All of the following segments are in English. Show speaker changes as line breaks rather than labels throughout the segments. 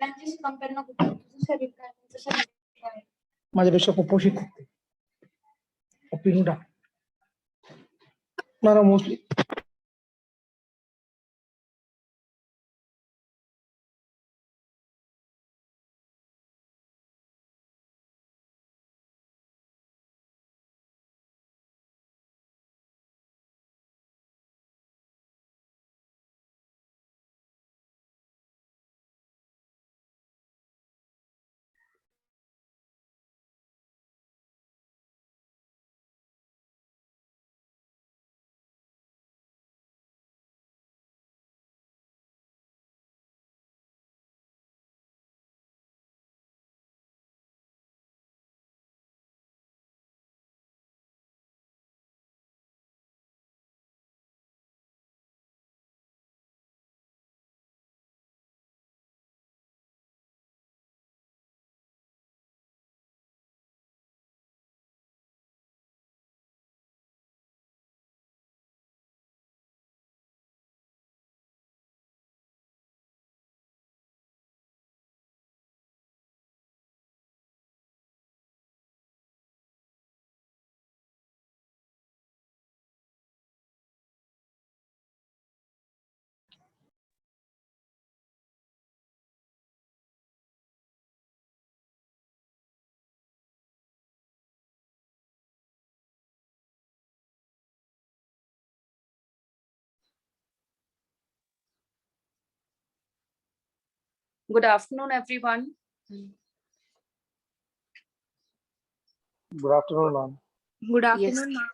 त्यांची कंपेअर नको करू. तुझं शरीर काय तुमचं शरीर काय
माझ्यापेक्षा कुपोषित पिनू टाक mostly Good afternoon, everyone.
Good afternoon, ma'am.
Good
Yes.
afternoon, ma'am.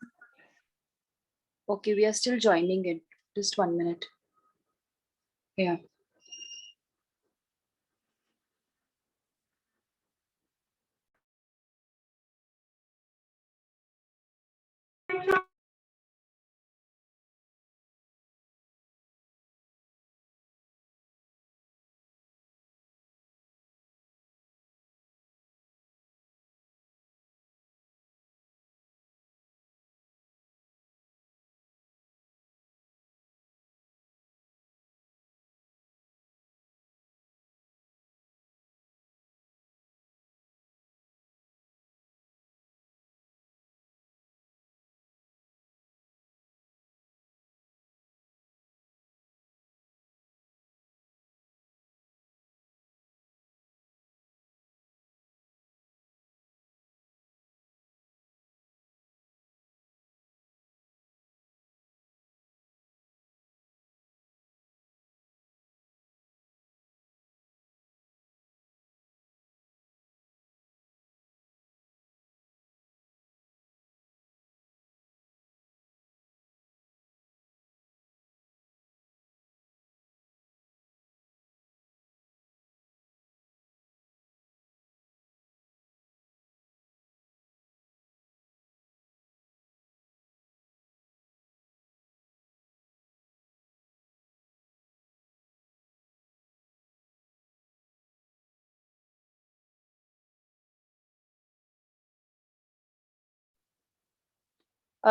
Okay, we are still joining in. Just 1 minute. Yeah.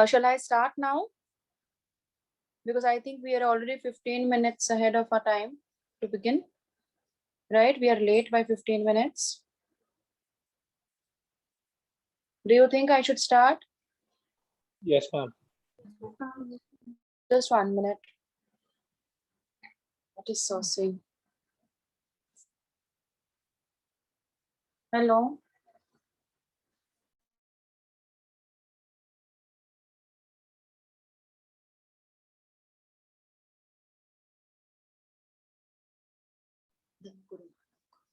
Shall I start now? Because I think we are already 15 minutes ahead of our time to begin. Right? We are late by 15 minutes. Do you think I should start?
Yes, ma'am.
Just 1 minute. What is saucing? Hello?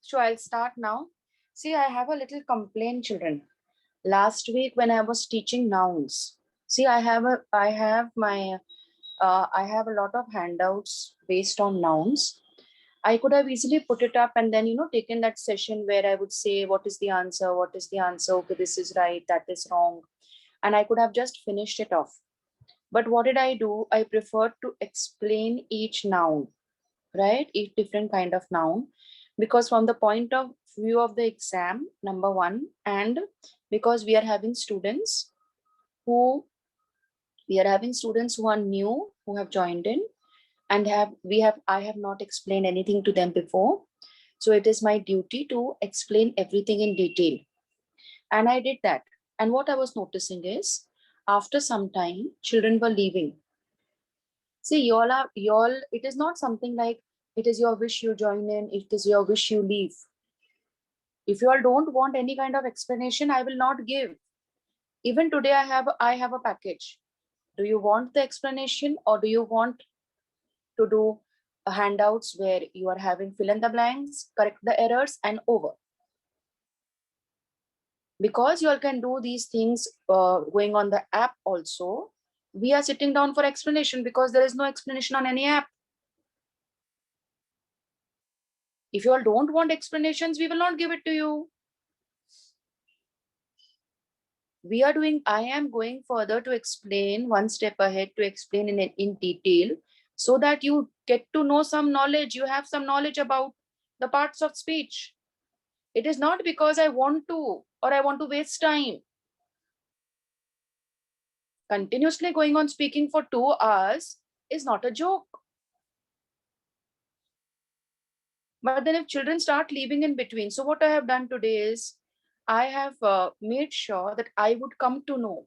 So I'll start now. See, I have a little complaint, children. Last week when I was teaching nouns, see, I have a lot of handouts based on nouns. I could have easily put it up and then, taken that session where I would say, what is the answer? What is the answer? Okay, this is right, that is wrong. And I could have just finished it off. But what did I do? I preferred to explain each noun, right? Each different kind of noun, because from the point of view of the exam, number one, and because we are having students who are new, who have joined in, and I have not explained anything to them before. So it is my duty to explain everything in detail. And I did that. And what I was noticing is, after some time, children were leaving. See, it is not something like it is your wish you join in, it is your wish you leave. If you all don't want any kind of explanation, I will not give. Even today, I have a package. Do you want the explanation or do you want to do handouts where you are having fill in the blanks, correct the errors, and over? Because you all can do these things going on the app also, we are sitting down for explanation because there is no explanation on any app. If you all don't want explanations, we will not give it to you. I am going further to explain one step ahead to explain in detail so that you get to know some knowledge. You have some knowledge about the parts of speech. It is not because I want to or I want to waste time. Continuously going on speaking for 2 hours is not a joke. But then if children start leaving in between, so what I have done today is I have made sure that I would come to know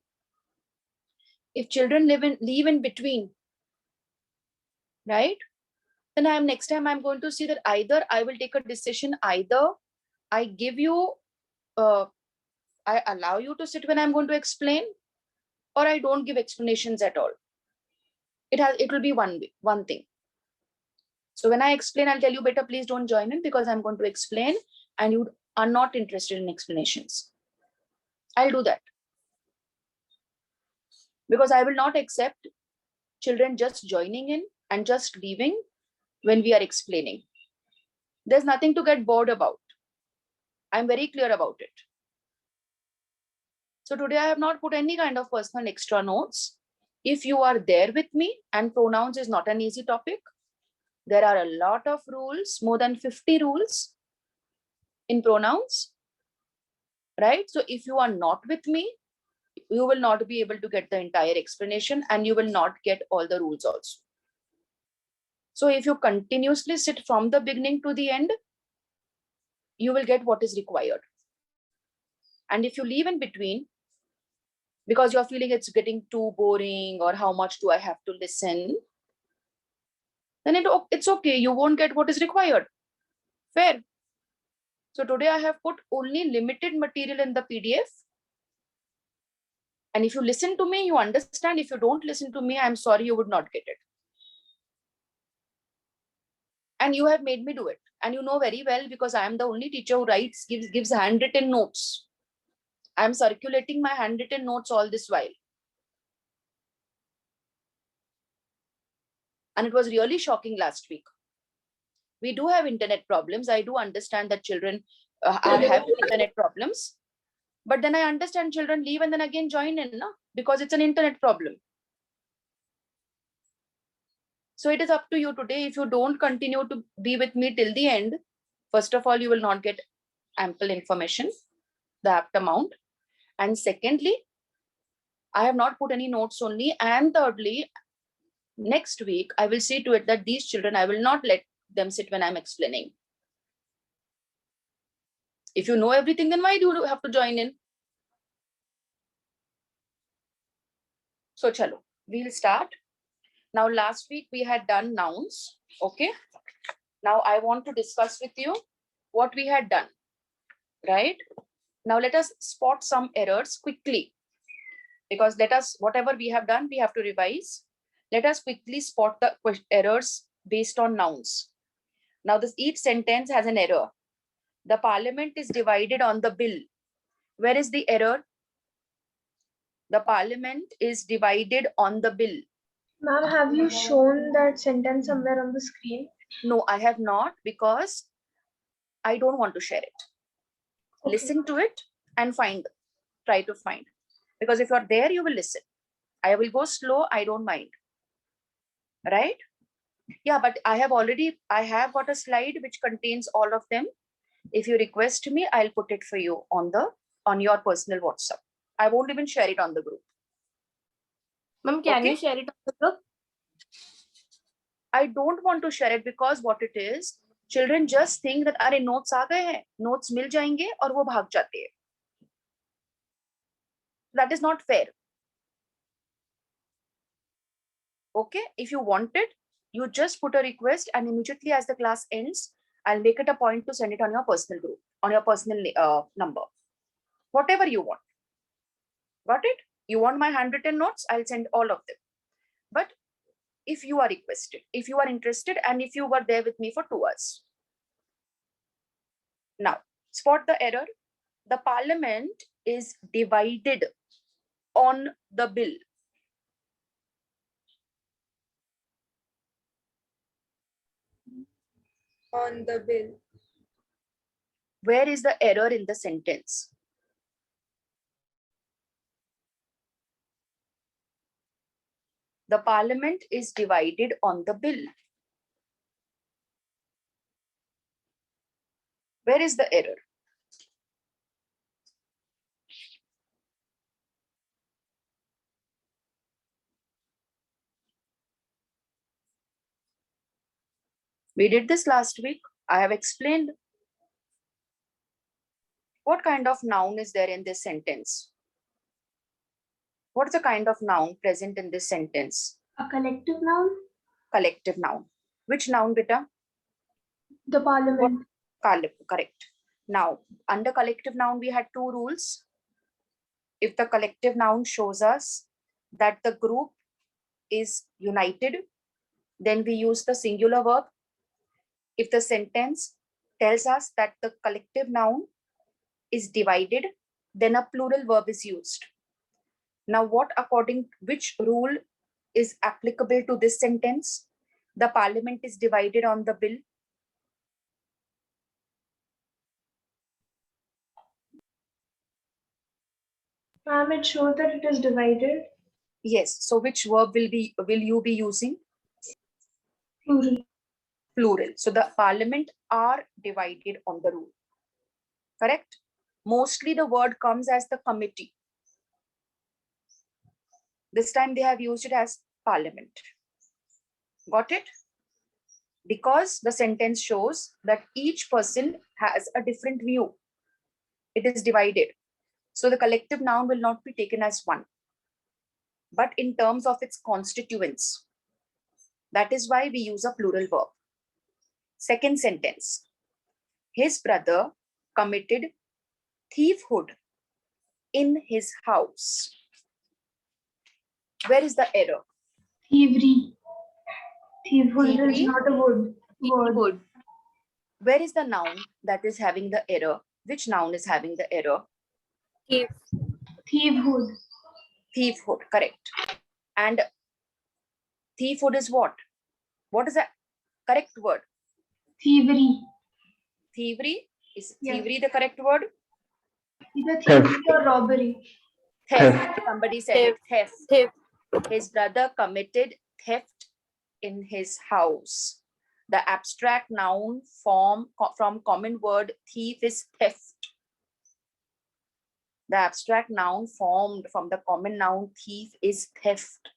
if children leave in between, right? Then next time I'm going to see that either I will take a decision, either I give you, I allow you to sit when I'm going to explain, or I don't give explanations at all. It will be one thing. So when I explain, I'll tell you better, please don't join in because I'm going to explain and you are not interested in explanations. I'll do that. Because I will not accept children just joining in and just leaving when we are explaining. There's nothing to get bored about. I'm very clear about it. So today I have not put any kind of personal extra notes. If you are there with me, and pronouns is not an easy topic, there are a lot of rules, more than 50 rules in pronouns, right? So if you are not with me, you will not be able to get the entire explanation and you will not get all the rules also. So if you continuously sit from the beginning to the end, you will get what is required. And if you leave in between, because you're feeling it's getting too boring or how much do I have to listen, then it's okay. You won't get what is required. Fair. So today I have put only limited material in the PDF. And if you listen to me, you understand. If you don't listen to me, I'm sorry, you would not get it. And you have made me do it. And you know very well because I am the only teacher who gives handwritten notes. I'm circulating my handwritten notes all this while. And it was really shocking last week. We do have internet problems. I do understand that children are having internet problems. But then I understand children leave and then again join in, no? Because it's an internet problem. So it is up to you today. If you don't continue to be with me till the end, first of all, you will not get ample information, the apt amount. And secondly, I have not put any notes only. And thirdly, next week, I will see to it that these children, I will not let them sit when I'm explaining. If you know everything, then why do you have to join in? So chalo, we'll start. Now, last week we had done nouns. Okay. Now I want to discuss with you what we had done, right? Now let us spot some errors quickly because whatever we have done, we have to revise. Let us quickly spot the errors based on nouns. Now each sentence has an error. The parliament is divided on the bill. Where is the error? The parliament is divided on the bill.
Ma'am, have you shown that sentence somewhere on the screen?
No, I have not because I don't want to share it.
Okay.
Listen to it and try to find. Because if you're there, you will listen. I will go slow, I don't mind. Right? Yeah, but I have got a slide which contains all of them. If you request me, I'll put it for you on your personal WhatsApp. I won't even share it on the group.
Ma'am, can
Okay.
you share it on the group?
I don't want to share it because what it is, children just think that अरे notes आ गए हैं, notes मिल जाएंगे और वो भाग जाते हैं. That is not fair. Okay, if you want it, you just put a request and immediately as the class ends, I'll make it a point to send it on your personal group, on your personal number. Whatever you want. Got it? You want my handwritten notes? I'll send all of them. But if you are requested, if you are interested, and if you were there with me for 2 hours. Now, spot the error. The parliament is divided on the bill.
On the bill.
Where is the error in the sentence? The parliament is divided on the bill. Where is the error? We did this last week. I have explained. What kind of noun is there in this sentence? What's the kind of noun present in this sentence?
A collective noun?
Collective noun. Which noun, beta?
The parliament.
Correct. Now, under collective noun, we had 2 rules. If the collective noun shows us that the group is united, then we use the singular verb. if the sentence tells us that the collective noun is divided, then a plural verb is used. Now, which rule is applicable to this sentence? The parliament is divided on the bill.
Ma'am, it shows that it is divided.
Yes. So which verb will you be using?
Plural.
Plural. So the parliament are divided on the rule. Correct? Mostly the word comes as the committee. This time they have used it as parliament. Got it? Because the sentence shows that each person has a different view. It is divided. So the collective noun will not be taken as one, but in terms of its constituents. That is why we use a plural verb. Second sentence. His brother committed thiefhood in his house. Where is the error?
Thievery. Thievery is
Thievery?
not a word.
Thiefhood. Where is the noun that is having the error? Which noun is having the error?
Thievehood.
Thiefhood, correct. And thiefhood is what? What is the correct word?
Thievery.
Thievery? Is
Yeah.
thievery the correct word?
Either thievery or robbery.
Theft. Somebody said it. Theft.
Theft.
His brother committed theft in his house. The abstract noun from common word thief is theft. The abstract noun formed from the common noun thief is theft.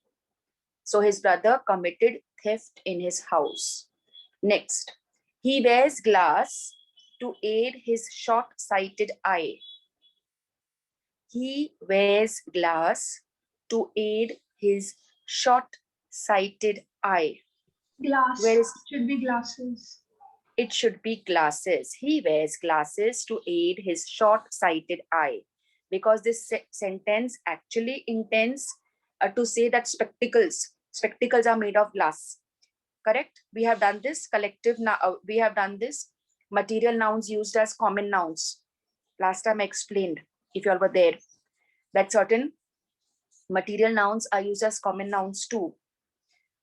So his brother committed theft in his house. Next, he wears glass to aid his short-sighted eye. He wears glass to aid his short-sighted eye.
Glass.
Where is
Should be glasses.
it? Should be glasses. He wears glasses to aid his short-sighted eye. Because this sentence actually intends to say that spectacles are made of glass. Correct? We have done this collective now. We have done this material nouns used as common nouns. Last time I explained, if you all were there, that certain material nouns are used as common nouns too.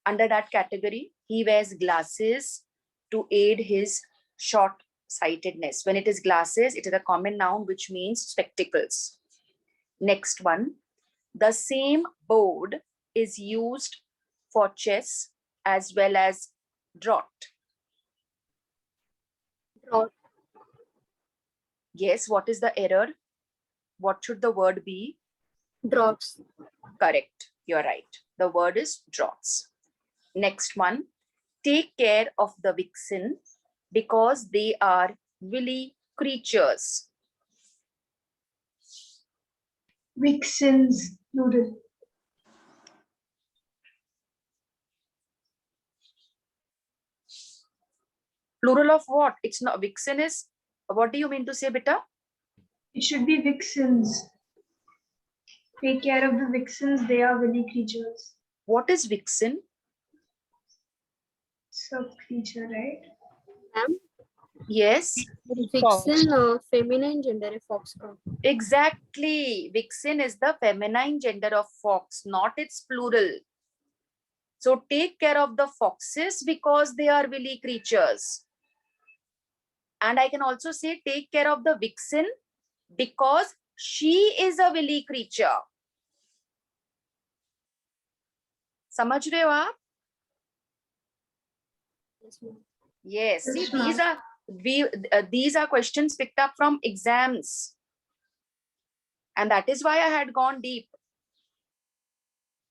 Under that category, he wears glasses to aid his short-sightedness. When it is glasses, it is a common noun which means spectacles. Next one, the same board is used for chess as well as draught.
Draught.
Yes, what is the error? What should the word be?
Draughts.
Correct, you're right. The word is draughts. Next one, take care of the vixen because they are willy creatures.
Vixens. Plural.
Plural of what? It's not, vixen is, what do you mean to say, beta?
It should be vixens. Take care of the vixens. They are willy creatures.
What is vixen?
Sub creature, right?
Ma'am,
Yes,
vixen feminine gender है fox का.
exactly. Vixen is the feminine gender of fox, not its plural. So take care of the foxes because they are willy creatures. And I can also say take care of the vixen because she is a willy creature. समझ रहे हो आप?
Yes, ma'am.
Yes. See,
Yes,
these are questions picked up from exams. And that is why I had gone deep.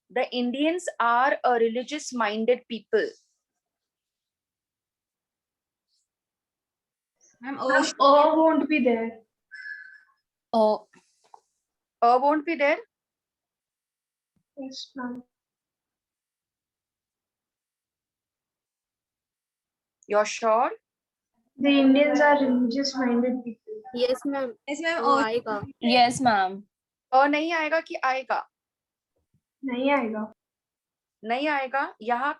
The Indians are a religious-minded people.
Ma'am, won't be there.
Oh,
Won't be there.
Yes, ma'am.
You're sure?
The Indians are religious-minded people.
yes, ma'am.
Yes, ma'am.
वो आएगा.
Yes, ma'am.
नहीं आएगा कि आएगा?
नहीं आएगा.
नहीं आएगा। यहाँ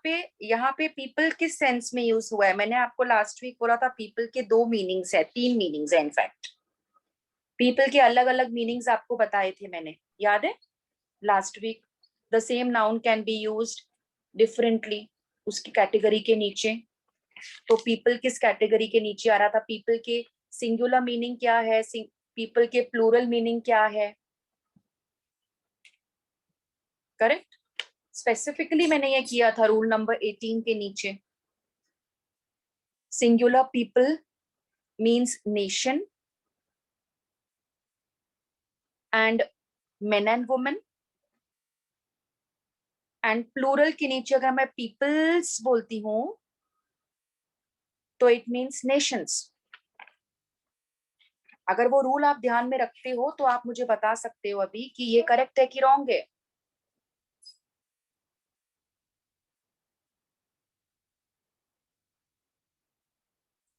पे पीपल किस सेंस में यूज हुआ है? मैंने आपको लास्ट वीक बोला था पीपल के 2 मीनिंग्स है, 3 मीनिंग्स है इनफैक्ट। पीपल के अलग अलग मीनिंग्स आपको बताए थे मैंने, याद है last week? The same noun can be used differently उसकी कैटेगरी के नीचे। तो पीपल किस कैटेगरी के नीचे आ रहा था? पीपल के सिंगुलर मीनिंग क्या है, पीपल के प्लूरल मीनिंग क्या है? करेक्ट। स्पेसिफिकली मैंने ये किया था रूल नंबर 18 के नीचे। Singular people means nation and men and women, and plural के नीचे अगर मैं पीपल्स बोलती हूं तो इट मीन्स नेशंस। अगर वो रूल आप ध्यान में रखते हो तो आप मुझे बता सकते हो अभी कि ये करेक्ट है कि रॉन्ग है।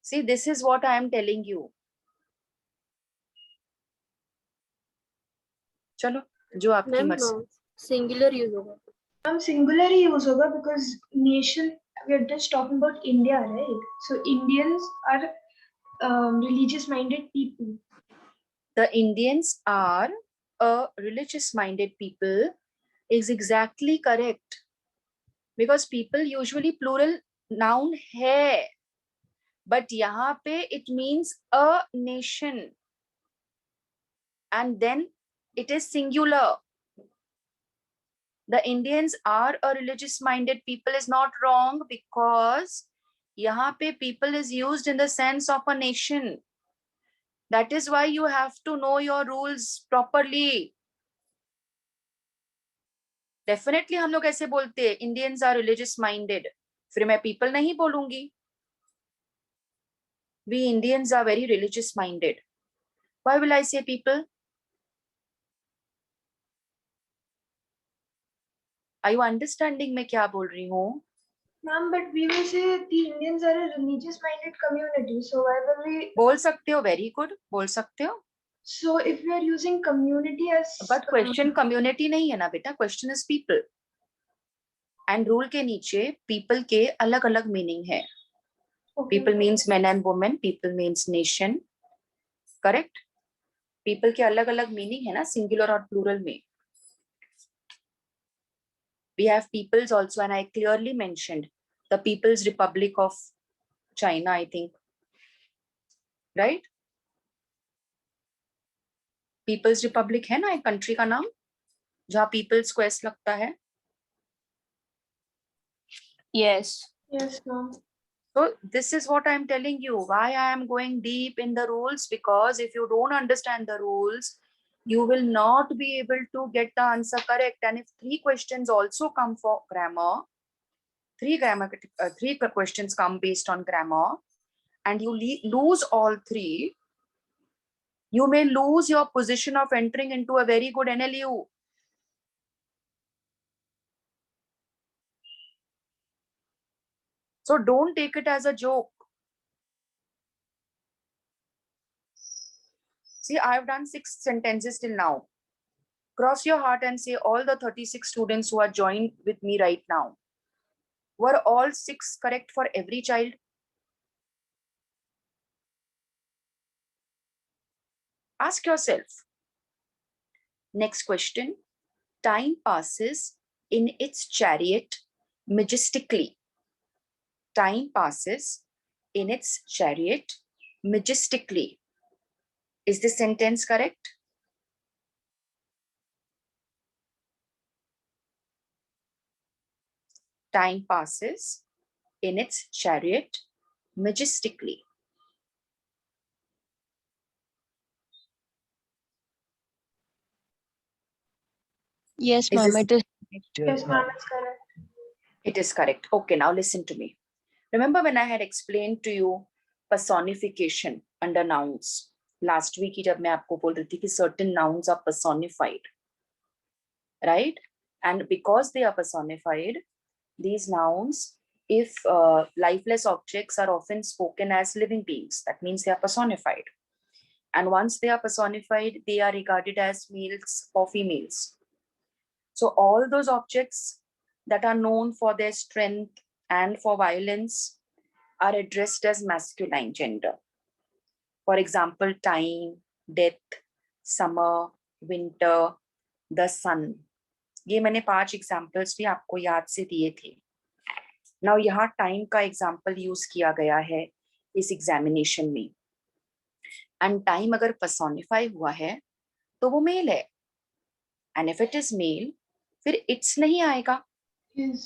See, this is what I am telling you. चलो जो आपकी
मैम
मर्जी।
सिंगुलर यूज होगा।
हम सिंगुलर ही यूज होगा because nation, we are just talking about India, right? So Indians are religious minded people.
The Indians are a religious minded people is exactly correct because people usually plural noun है, but यहाँ पे it means a nation and then it is singular. The Indians are a religious minded people is not wrong because यहाँ पे people is used in the sense of a nation. That is why you have to know your rules properly. Definitely हम लोग ऐसे बोलते हैं Indians are religious minded, फिर मैं people नहीं बोलूंगी। We Indians are very religious minded. Why will I say people? Are you understanding मैं क्या बोल रही हूँ?
Ma'am, but we will say the Indians are a religious minded community. So why will we?
बोल सकते हो, very good, बोल सकते हो।
So if we are using community as
but question community नहीं है ना बेटा, question is people and rule के नीचे पीपल के अलग अलग मीनिंग है।
okay.
People means man and women, people means nation, correct. People के अलग अलग मीनिंग है ना सिंगुलर और प्लूरल में। We have peoples also and I clearly mentioned the People's Republic of China, I think, right? People's Republic है ना एक कंट्री का नाम जहाँ पीपल्स को एस लगता है।
Yes
Yes, ma'am.
So this is what I am telling you, why I am going deep in the rules, because if you don't understand the rules, you will not be able to get the answer correct. And if 3 questions also come for grammar, 3 questions come based on grammar, and you lose all 3, you may lose your position of entering into a very good NLU. So don't take it as a joke. See, I've done 6 sentences till now. Cross your heart and say all the 36 students who are joined with me right now, were all 6 correct for every child? Ask yourself. Next question. Time passes in its chariot majestically. Time passes in its chariot majestically. Is this sentence correct? Time passes in its chariot majestically.
Yes,
Is
ma'am.
this-
It is.
Yes, ma'am, it's correct.
It is correct. Okay, now listen to me. Remember when I had explained to you personification under nouns? Last week ही जब मैं आपको बोल रही थी कि certain nouns are personified, right? And because they are personified, these nouns, if lifeless objects are often spoken as living beings, that means they are personified. And once they are personified, they are regarded as males or females. So all those objects that are known for their strength and for violence are addressed as masculine gender. For example, time, death, summer, winter, the sun. ये मैंने 5 examples भी आपको याद से दिए थे. Now यहाँ time का एग्जाम्पल यूज किया गया है इस एग्जामिनेशन में. एंड टाइम अगर पर्सोनिफाई हुआ है तो वो मेल है. And if it is male फिर इट्स नहीं आएगा,
His.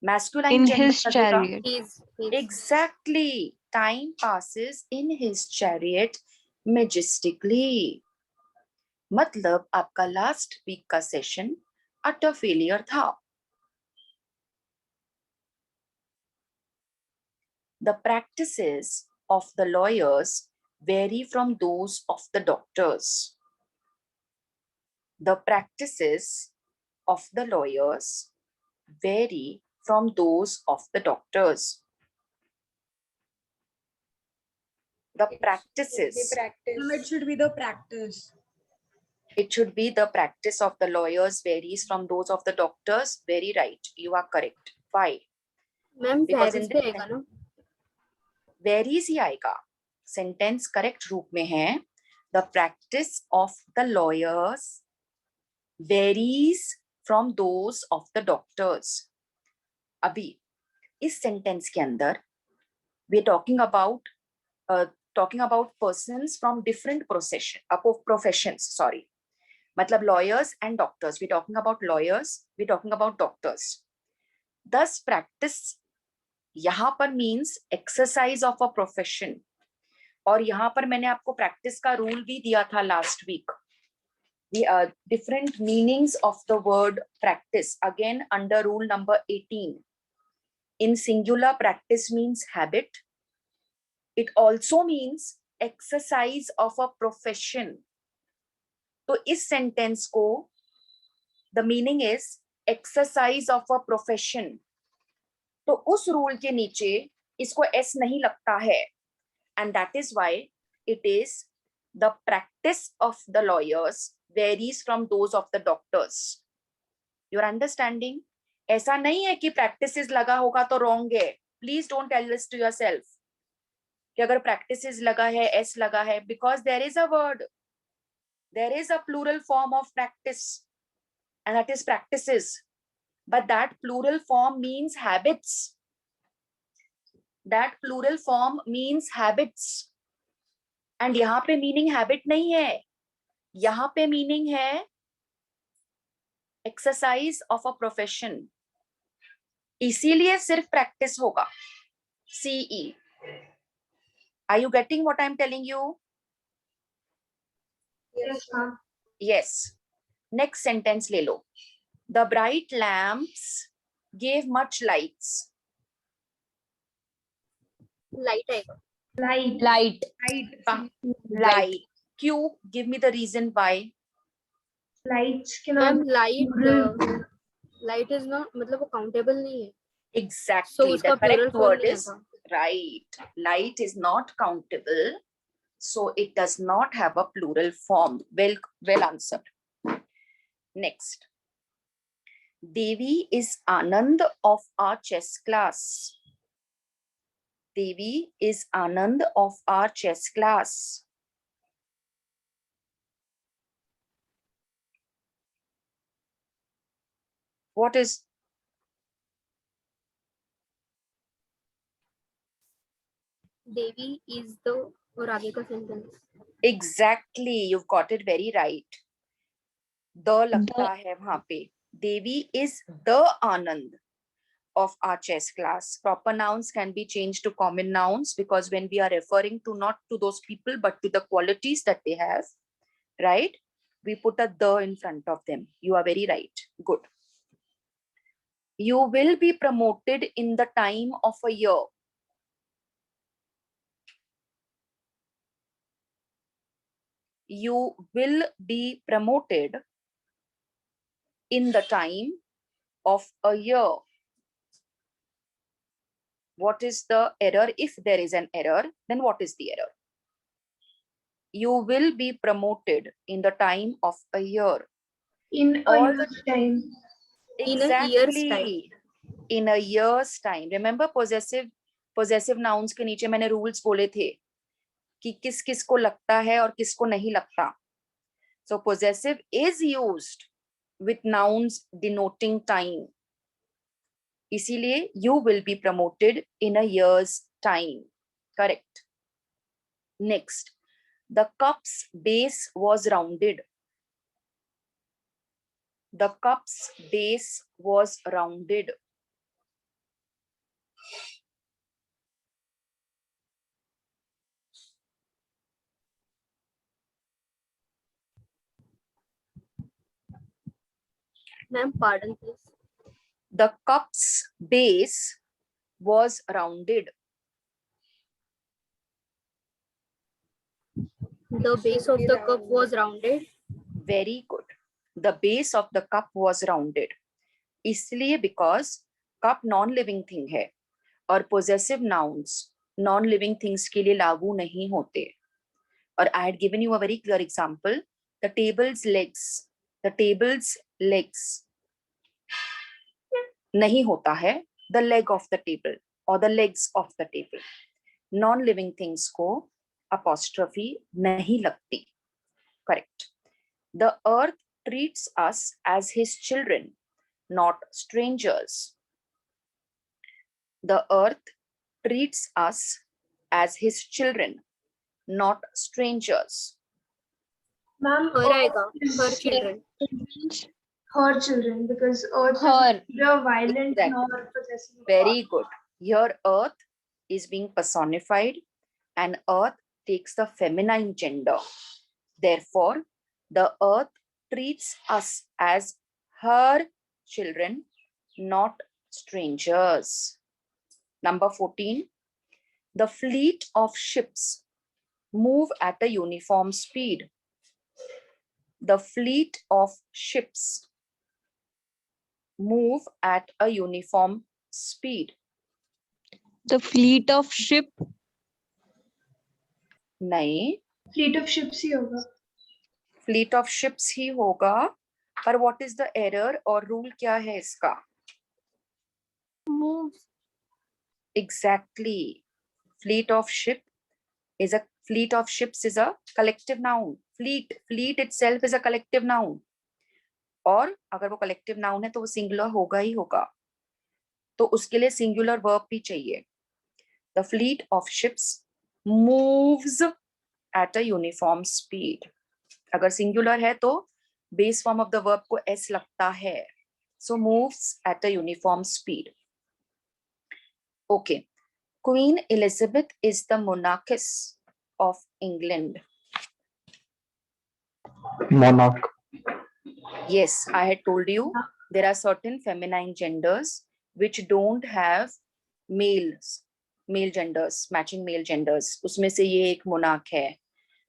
Masculine
In
gender
his
लगेगा.
chariot.
His.
Exactly. Time passes in his chariot majestically. मतलब आपका लास्ट वीक का सेशन अटर फेलियर था. The practices of the lawyers vary from those of the doctors. The practices of the lawyers vary from those of the doctors. The practices.
No, it should be the practice.
It should be the practice of the lawyers varies from those of the doctors. Very right. You are correct. Why?
Ma'am
Because
varies
in
पे
the
आएगा ना.
varies ही आएगा. Sentence correct रूप में है. The practice of the lawyers varies from those of the doctors. अभी इस sentence के अंदर we are talking about persons from different professions. Sorry. मतलब lawyers and doctors. We're talking about lawyers. We're talking about doctors. Thus, practice यहाँ पर means exercise of a profession. और यहाँ पर मैंने आपको practice का rule भी दिया था last week. The different meanings of the word practice. Again, under rule number 18. In singular, practice means habit. It also means exercise of a profession. तो इस सेंटेंस को the meaning is exercise of a profession. तो उस rule के नीचे इसको S नहीं लगता है. And that is why it is the practice of the lawyers varies from those of the doctors. Your understanding? ऐसा नहीं है कि प्रैक्टिस लगा होगा तो रॉन्ग है. Please don't tell this to yourself कि अगर प्रैक्टिस लगा है एस लगा है, because there is a word. There is a plural form of practice, and that is practices. But that plural form means habits. That plural form means habits. And यहाँ पे meaning habit नहीं है. यहाँ पे meaning है exercise of a profession. इसीलिए सिर्फ practice होगा. CE. Are you getting what I am telling you?
Yes, ma'am.
Yes. Next sentence ले लो. The bright lamps gave much lights.
Light आएगा.
Light.
Light.
Light. क्यों? Give me the reason why.
Lights
ma'am
cannot.
light is not मतलब वो countable नहीं है.
Exactly.
So
The
उसका plural
correct
form
word
नहीं
is
आएगा.
right. Light is not countable, so it does not have a plural form. Well answered. Next. Devi is Anand of our chess class. Devi is Anand of our chess class. What is?
Devi is the और आगे का sentence.
Exactly, you've got it very right. The लगता है वहां पे. Devi is the Anand of our chess class. Proper nouns can be changed to common nouns because when we are referring to not to those people but to the qualities that they have, right? We put a the in front of them. You are very right. Good. You will be promoted in the time of a year. You will be promoted in the time of a year. What is the error? If there is an error, then what is the error? You will be promoted in the time of a year.
In a
All
year's time.
In a year's
Exactly.
time.
in a year's time. Remember possessive nouns के नीचे मैंने rules बोले थे कि किस किस को लगता है और किसको नहीं लगता. So possessive is used with nouns denoting time. इसीलिए you will be promoted in a year's time. Correct. Next, the cup's base was rounded. The cup's base was rounded.
Ma'am, pardon please.
The cup's base was rounded.
The base of the cup was rounded.
Very good. The base of the cup was rounded. इसलिए because cup non-living thing है और possessive nouns non-living things के लिए लागू नहीं होते. और I had given you a very clear example. The table's legs. The table's legs. नहीं होता है the leg of the table or the legs of the table. Non-living things को apostrophe नहीं लगती. Correct. The earth treats us as his children, not strangers. The earth treats us as his children, not strangers.
Ma'am,
Her आएगा. Her children.
her children, because earth
Her.
is neither violent
Exactly.
nor possessive.
Very good. Here earth is being personified and earth takes the feminine gender. Therefore, the earth treats us as her children, not strangers. Number 14. The fleet of ships move at a uniform speed. The fleet of ships move at a uniform speed.
The fleet of ship.
नहीं,
Fleet of ships ही होगा.
fleet of ships ही होगा. पर what is the error और rule क्या है इसका?
Moves.
Exactly. Fleet of ships is a collective noun. Fleet itself is a collective noun. और अगर वो collective noun है तो वो singular होगा ही होगा. तो उसके लिए singular verb भी चाहिए. The fleet of ships moves at a uniform speed. अगर singular है तो base form of the verb को s लगता है. So moves at a uniform speed. Okay. Queen Elizabeth is the monarchess of England.
Monarch.
Yes, I had told you there are certain feminine genders which don't have male genders, matching male genders. उसमें से ये एक monarch है.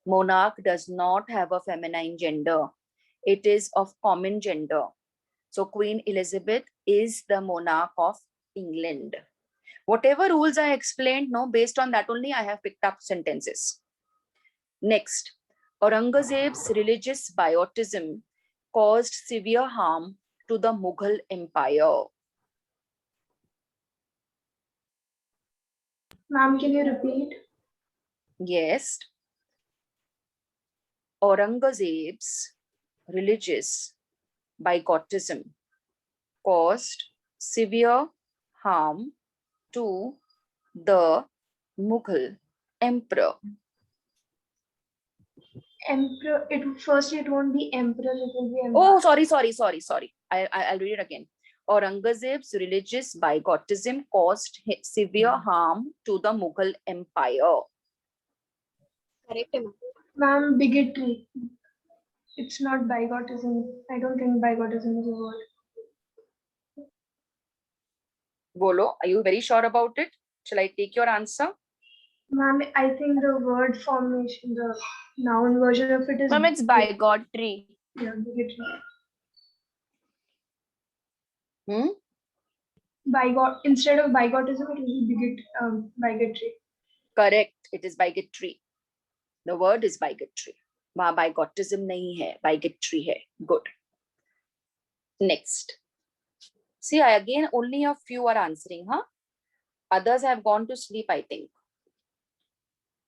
Monarch does not have a feminine gender. It is of common gender. So Queen Elizabeth is the monarch of England. Whatever rules I explained, no, based on that only I have picked up sentences. Next, Aurangzeb's religious bigottism caused severe harm to the Mughal Empire.
Ma'am, can you repeat?
Yes. Aurangzeb's religious bigotism caused severe harm to the Mughal emperor.
Emperor. Firstly, it won't be emperor. It will be
Oh,
emperor.
sorry. I'll read it again. Aurangzeb's religious bigotism caused severe harm to the Mughal Empire.
Correct, ma'am.
Ma'am, bigotry. It's not bigotism. I don't think bigotism is a word.
Bolo, are you very sure about it? Shall I take your answer?
Ma'am, I think the word formation, the noun version of it is.
Ma'am, it's bigotry.
Yeah, bigotry.
Hmm?
Instead of bigotism, it will be bigotry.
Correct. It is bigotry. The word is bigotry. वहाँ bigotism नहीं है, bigotry है. Good. Next. See, again, only a few are answering, huh? Others have gone to sleep, I think.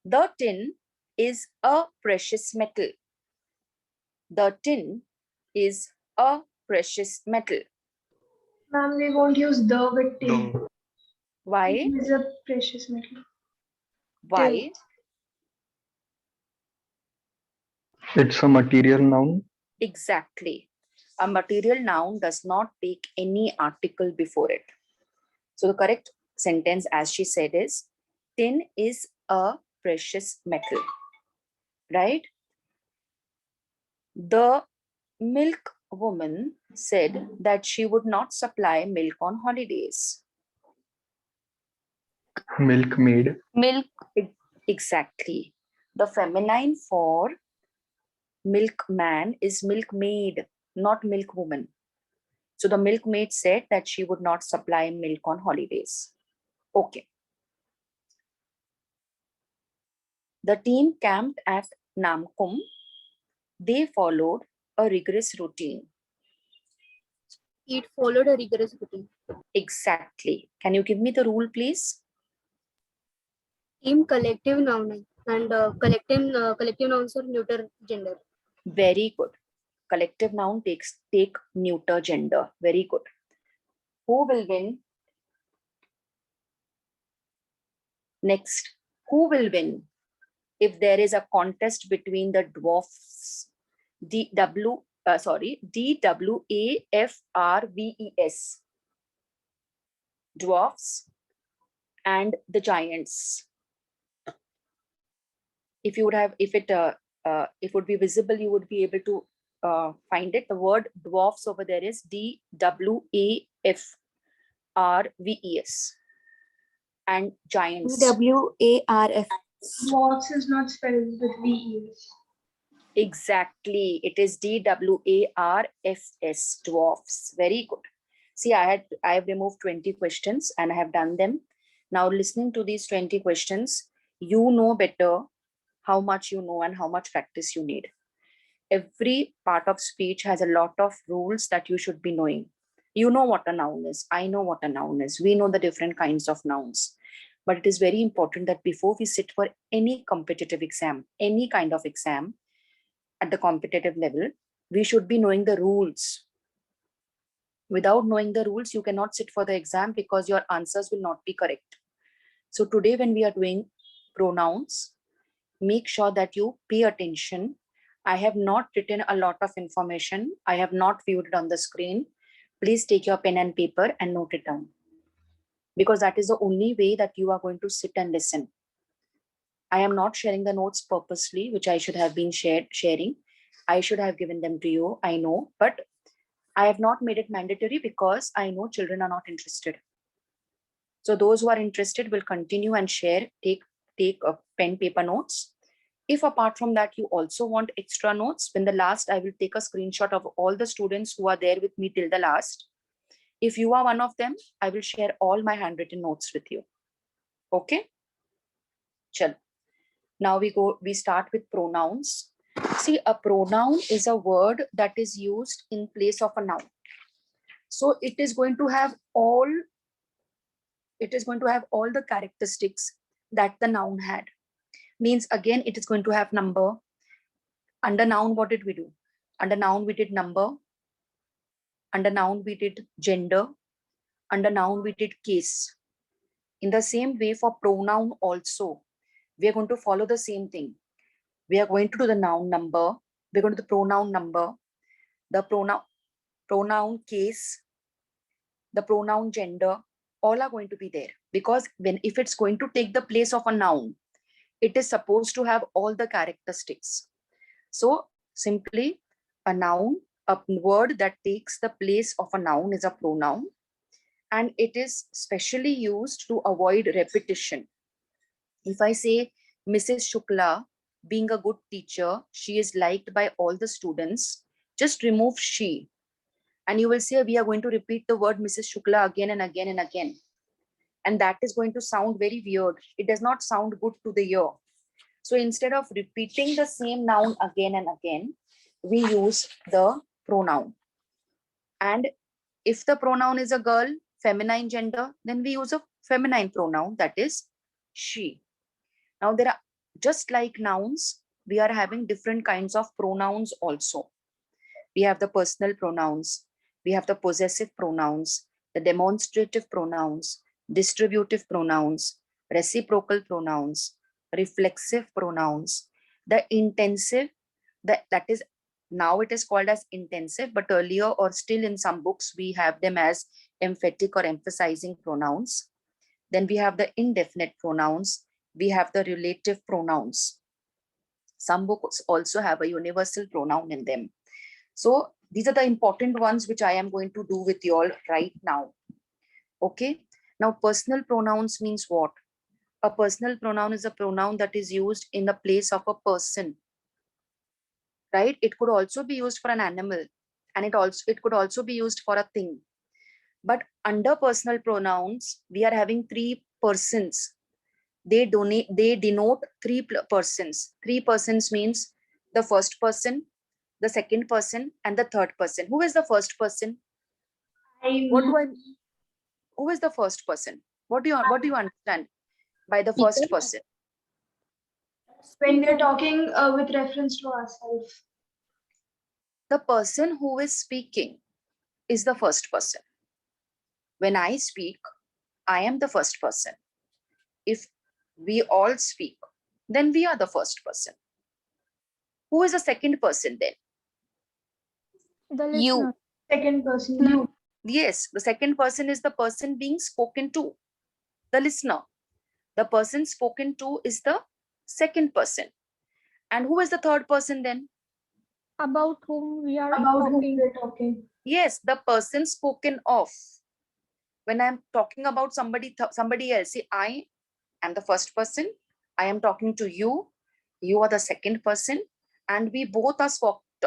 The tin is a precious metal. The tin is a precious metal.
Ma'am, we won't use the with tin.
Why?
It is a precious metal.
Why?
It's a material noun.
Exactly. A material noun does not take any article before it. So the correct sentence, as she said, is tin is a precious metal. Right? The milk woman said that she would not supply milk on holidays.
Milkmaid.
Milk.
Exactly. The feminine for milkman is milkmaid, not milkwoman. So the milkmaid said that she would not supply milk on holidays. Okay. The team camped at Namkum. They followed a rigorous routine.
It followed a rigorous routine.
Exactly. Can you give me the rule, please?
Team collective noun and collective nouns are neuter gender.
Very good. Collective noun take neuter gender. Very good. Who will win? Next, who will win if there is a contest between the dwarfs? DWAFRVES. Dwarfs and the giants. If you would have, if it would be visible, you would be able to find it. The word dwarfs over there is DWAFRVES, and giants.
WARF.
Dwarfs is not spelled with VES.
Exactly, it is DWARFS, dwarfs. Very good. See, I have removed 20 questions and I have done them. Now, listening to these 20 questions, you know better how much you know and how much practice you need. Every part of speech has a lot of rules that you should be knowing. You know what a noun is. I know what a noun is. We know the different kinds of nouns. But it is very important that before we sit for any competitive exam, any kind of exam at the competitive level, we should be knowing the rules. Without knowing the rules, you cannot sit for the exam because your answers will not be correct. So today, when we are doing pronouns, make sure that you pay attention. I have not written a lot of information. I have not viewed it on the screen. Please take your pen and paper and note it down, because that is the only way that you are going to sit and listen. I am not sharing the notes purposely, which I should have been sharing. I should have given them to you, I know, but I have not made it mandatory because I know children are not interested. So those who are interested will continue and share, take a pen, paper notes. If apart from that, you also want extra notes, when the last, I will take a screenshot of all the students who are there with me till the last. If you are one of them, I will share all my handwritten notes with you. Okay? Chal. Now we start with pronouns. See, a pronoun is a word that is used in place of a noun. So it is going to have all the characteristics that the noun had. Means again, it is going to have number. Under noun, what did we do? Under noun, we did number. Under noun, we did gender. Under noun, we did case. In the same way, for pronoun also, we are going to follow the same thing. We are going to do the noun number. We're going to do the pronoun number, the pronoun case, the pronoun gender, all are going to be there. Because if it's going to take the place of a noun, it is supposed to have all the characteristics. So simply, a noun, a word that takes the place of a noun is a pronoun, and it is specially used to avoid repetition. If I say Mrs. Shukla, being a good teacher, she is liked by all the students, just remove she. And you will say we are going to repeat the word Mrs. Shukla again and again and again. And that is going to sound very weird. It does not sound good to the ear. So instead of repeating the same noun again and again, we use the pronoun. And If the pronoun is a girl, feminine gender, then we use a feminine pronoun, that is she. Now there are, just like nouns, we are having different kinds of pronouns also. We have the personal pronouns, we have the possessive pronouns, the demonstrative pronouns, distributive pronouns, reciprocal pronouns, reflexive pronouns, the intensive, that is, now it is called as intensive, but earlier or still in some books, we have them as emphatic or emphasizing pronouns. Then we have the indefinite pronouns. We have the relative pronouns. Some books also have a universal pronoun in them. So these are the important ones which I am going to do with you all right now. Okay. Now personal pronouns means what? A personal pronoun is a pronoun that is used in the place of a person. Right? It could also be used for an animal, and it could also be used for a thing. But under personal pronouns, we are having three persons. They denote three persons. Three persons means the first person, the second person, and the third person. Who is the first person? Who is the first person? What do you understand by the first person?
When we're talking with reference to ourselves.
The person who is speaking is the first person. When I speak, I am the first person. If we all speak, then we are the first person. Who is the second person then?
The
You.
listener. Second person, you.
Yes, the second person is the person being spoken to, the listener. The person spoken to is the second person. And who is the third person then?
About whom we are
About whom
talking.
we're talking.
Yes, the person spoken of. When I'm talking about somebody else, see, I am the first person. I am talking to you. You are the second person. And we both are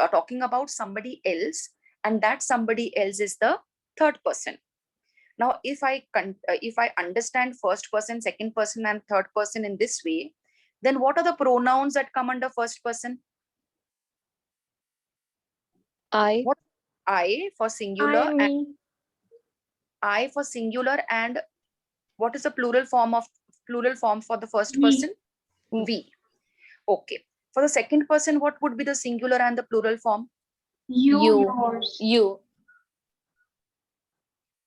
talking about somebody else. And that somebody else is the third person. Now, if I understand first person, second person, and third person in this way, then what are the pronouns that come under first person?
I.
What? I for singular,
I, me.
I for singular, and what is the plural form for the first
We.
person? We. Okay. For the second person, what would be the singular and the plural form?
You,
You.
yours.
You.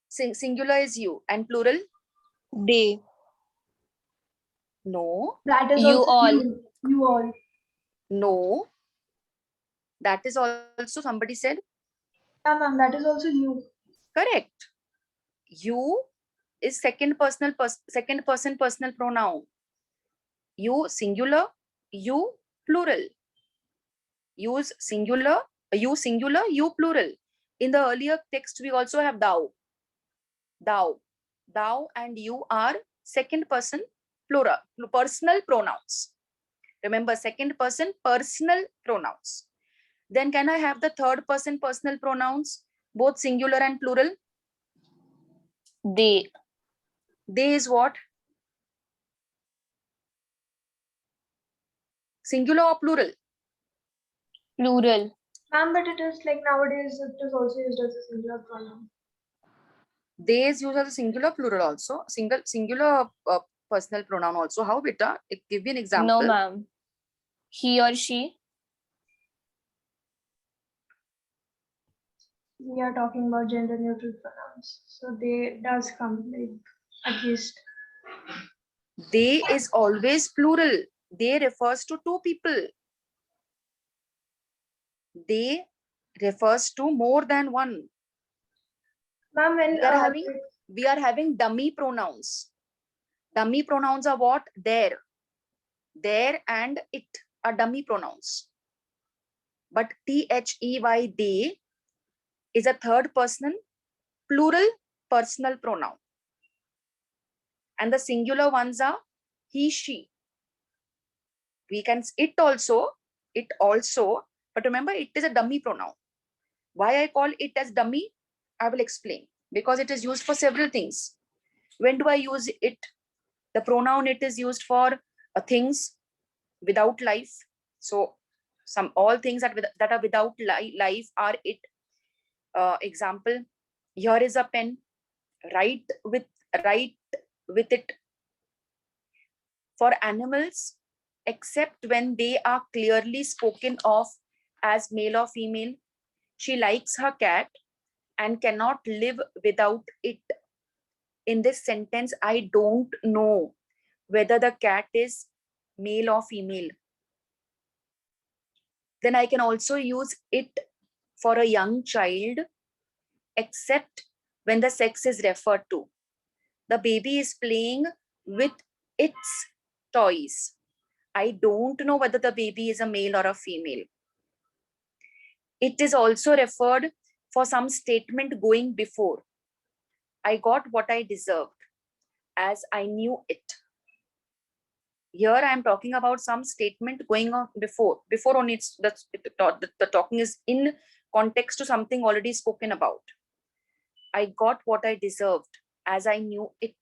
Singular is you, and plural?
They.
No,
That is
You
also
all.
you. You all.
no. That is also, somebody said.
Yeah, ma'am, that is also you.
Correct. You is second person personal pronoun. You singular, you plural. Use singular, you plural. In the earlier text, we also have thou. Thou and you are second person plural, personal pronouns. Remember, second person personal pronouns. Then can I have the third person personal pronouns, both singular and plural?
They.
They is what? Singular or plural?
Plural.
Ma'am, but it is like nowadays it is also used as a singular pronoun.
They is used as a singular, plural also. Singular personal pronoun also. How, beta? Give me an example.
No, ma'am. He or she.
We are talking about gender neutral pronouns. So they does come like at least.
They is always plural. They refers to two people. They refers to more than one.
Ma'am, when
We are having dummy pronouns. Dummy pronouns are what? There and it are dummy pronouns. But THEY, they, is a third person plural personal pronoun. And the singular ones are he, she. We can it also, but remember, it is a dummy pronoun. Why I call it as dummy, I will explain. Because it is used for several things. When do I use it? The pronoun it is used for things without life. So all things that are without life are it. Example, Here is a pen. Write with it. For animals, except when they are clearly spoken of as male or female, she likes her cat and cannot live without it. In this sentence, I don't know whether the cat is male or female. Then I can also use it for a young child, except when the sex is referred to. The baby is playing with its toys. I don't know whether the baby is a male or a female. It is also referred for some statement going before. I got what I deserved, as I knew it. Here I am talking about some statement going on before. Before only the talking is in context to something already spoken about. I got what I deserved, as I knew it.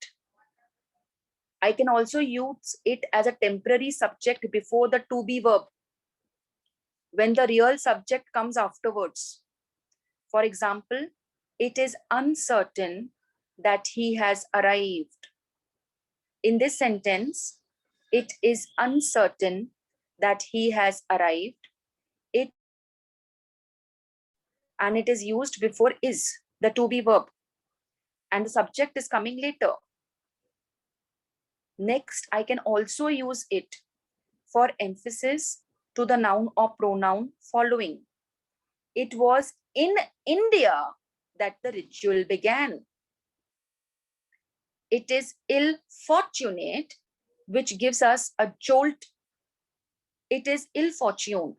I can also use it as a temporary subject before the to be verb, when the real subject comes afterwards. For example, it is uncertain that he has arrived. In this sentence, it is uncertain that he has arrived. And it is used before is, the to be verb, and the subject is coming later. Next, I can also use it for emphasis to the noun or pronoun following. It was in India that the ritual began. It is ill-fortunate, which gives us a jolt. It is ill fortune.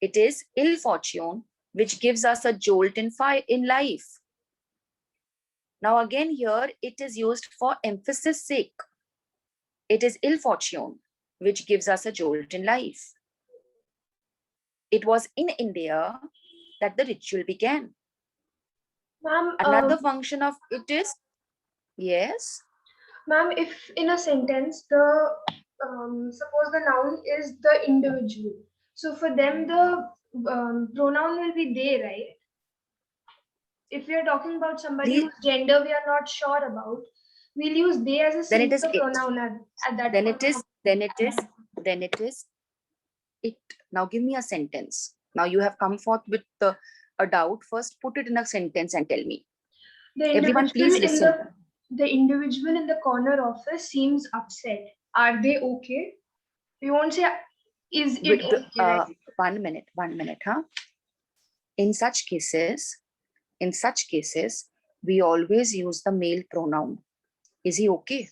It is ill fortune, which gives us a jolt in life. Now again here, it is used for emphasis sake. It is ill fortune, which gives us a jolt in life. It was in India that the ritual began.
Ma'am,
Another function of it is, yes.
ma'am, if in a sentence the suppose the noun is the individual, so for them the pronoun will be they, right? If we are talking about somebody whose gender we are not sure about, we'll use they as a
Then it is
singular
it.
pronoun at that
Then
point.
it is it. Now give me a sentence. Now you have come forth with a doubt. First, put it in a sentence and tell me. Everyone, please listen.
The individual in the corner office seems upset. Are they okay? We won't say, is it
With
okay? Right?
1 minute, huh? In such cases, we always use the male pronoun. Is he okay?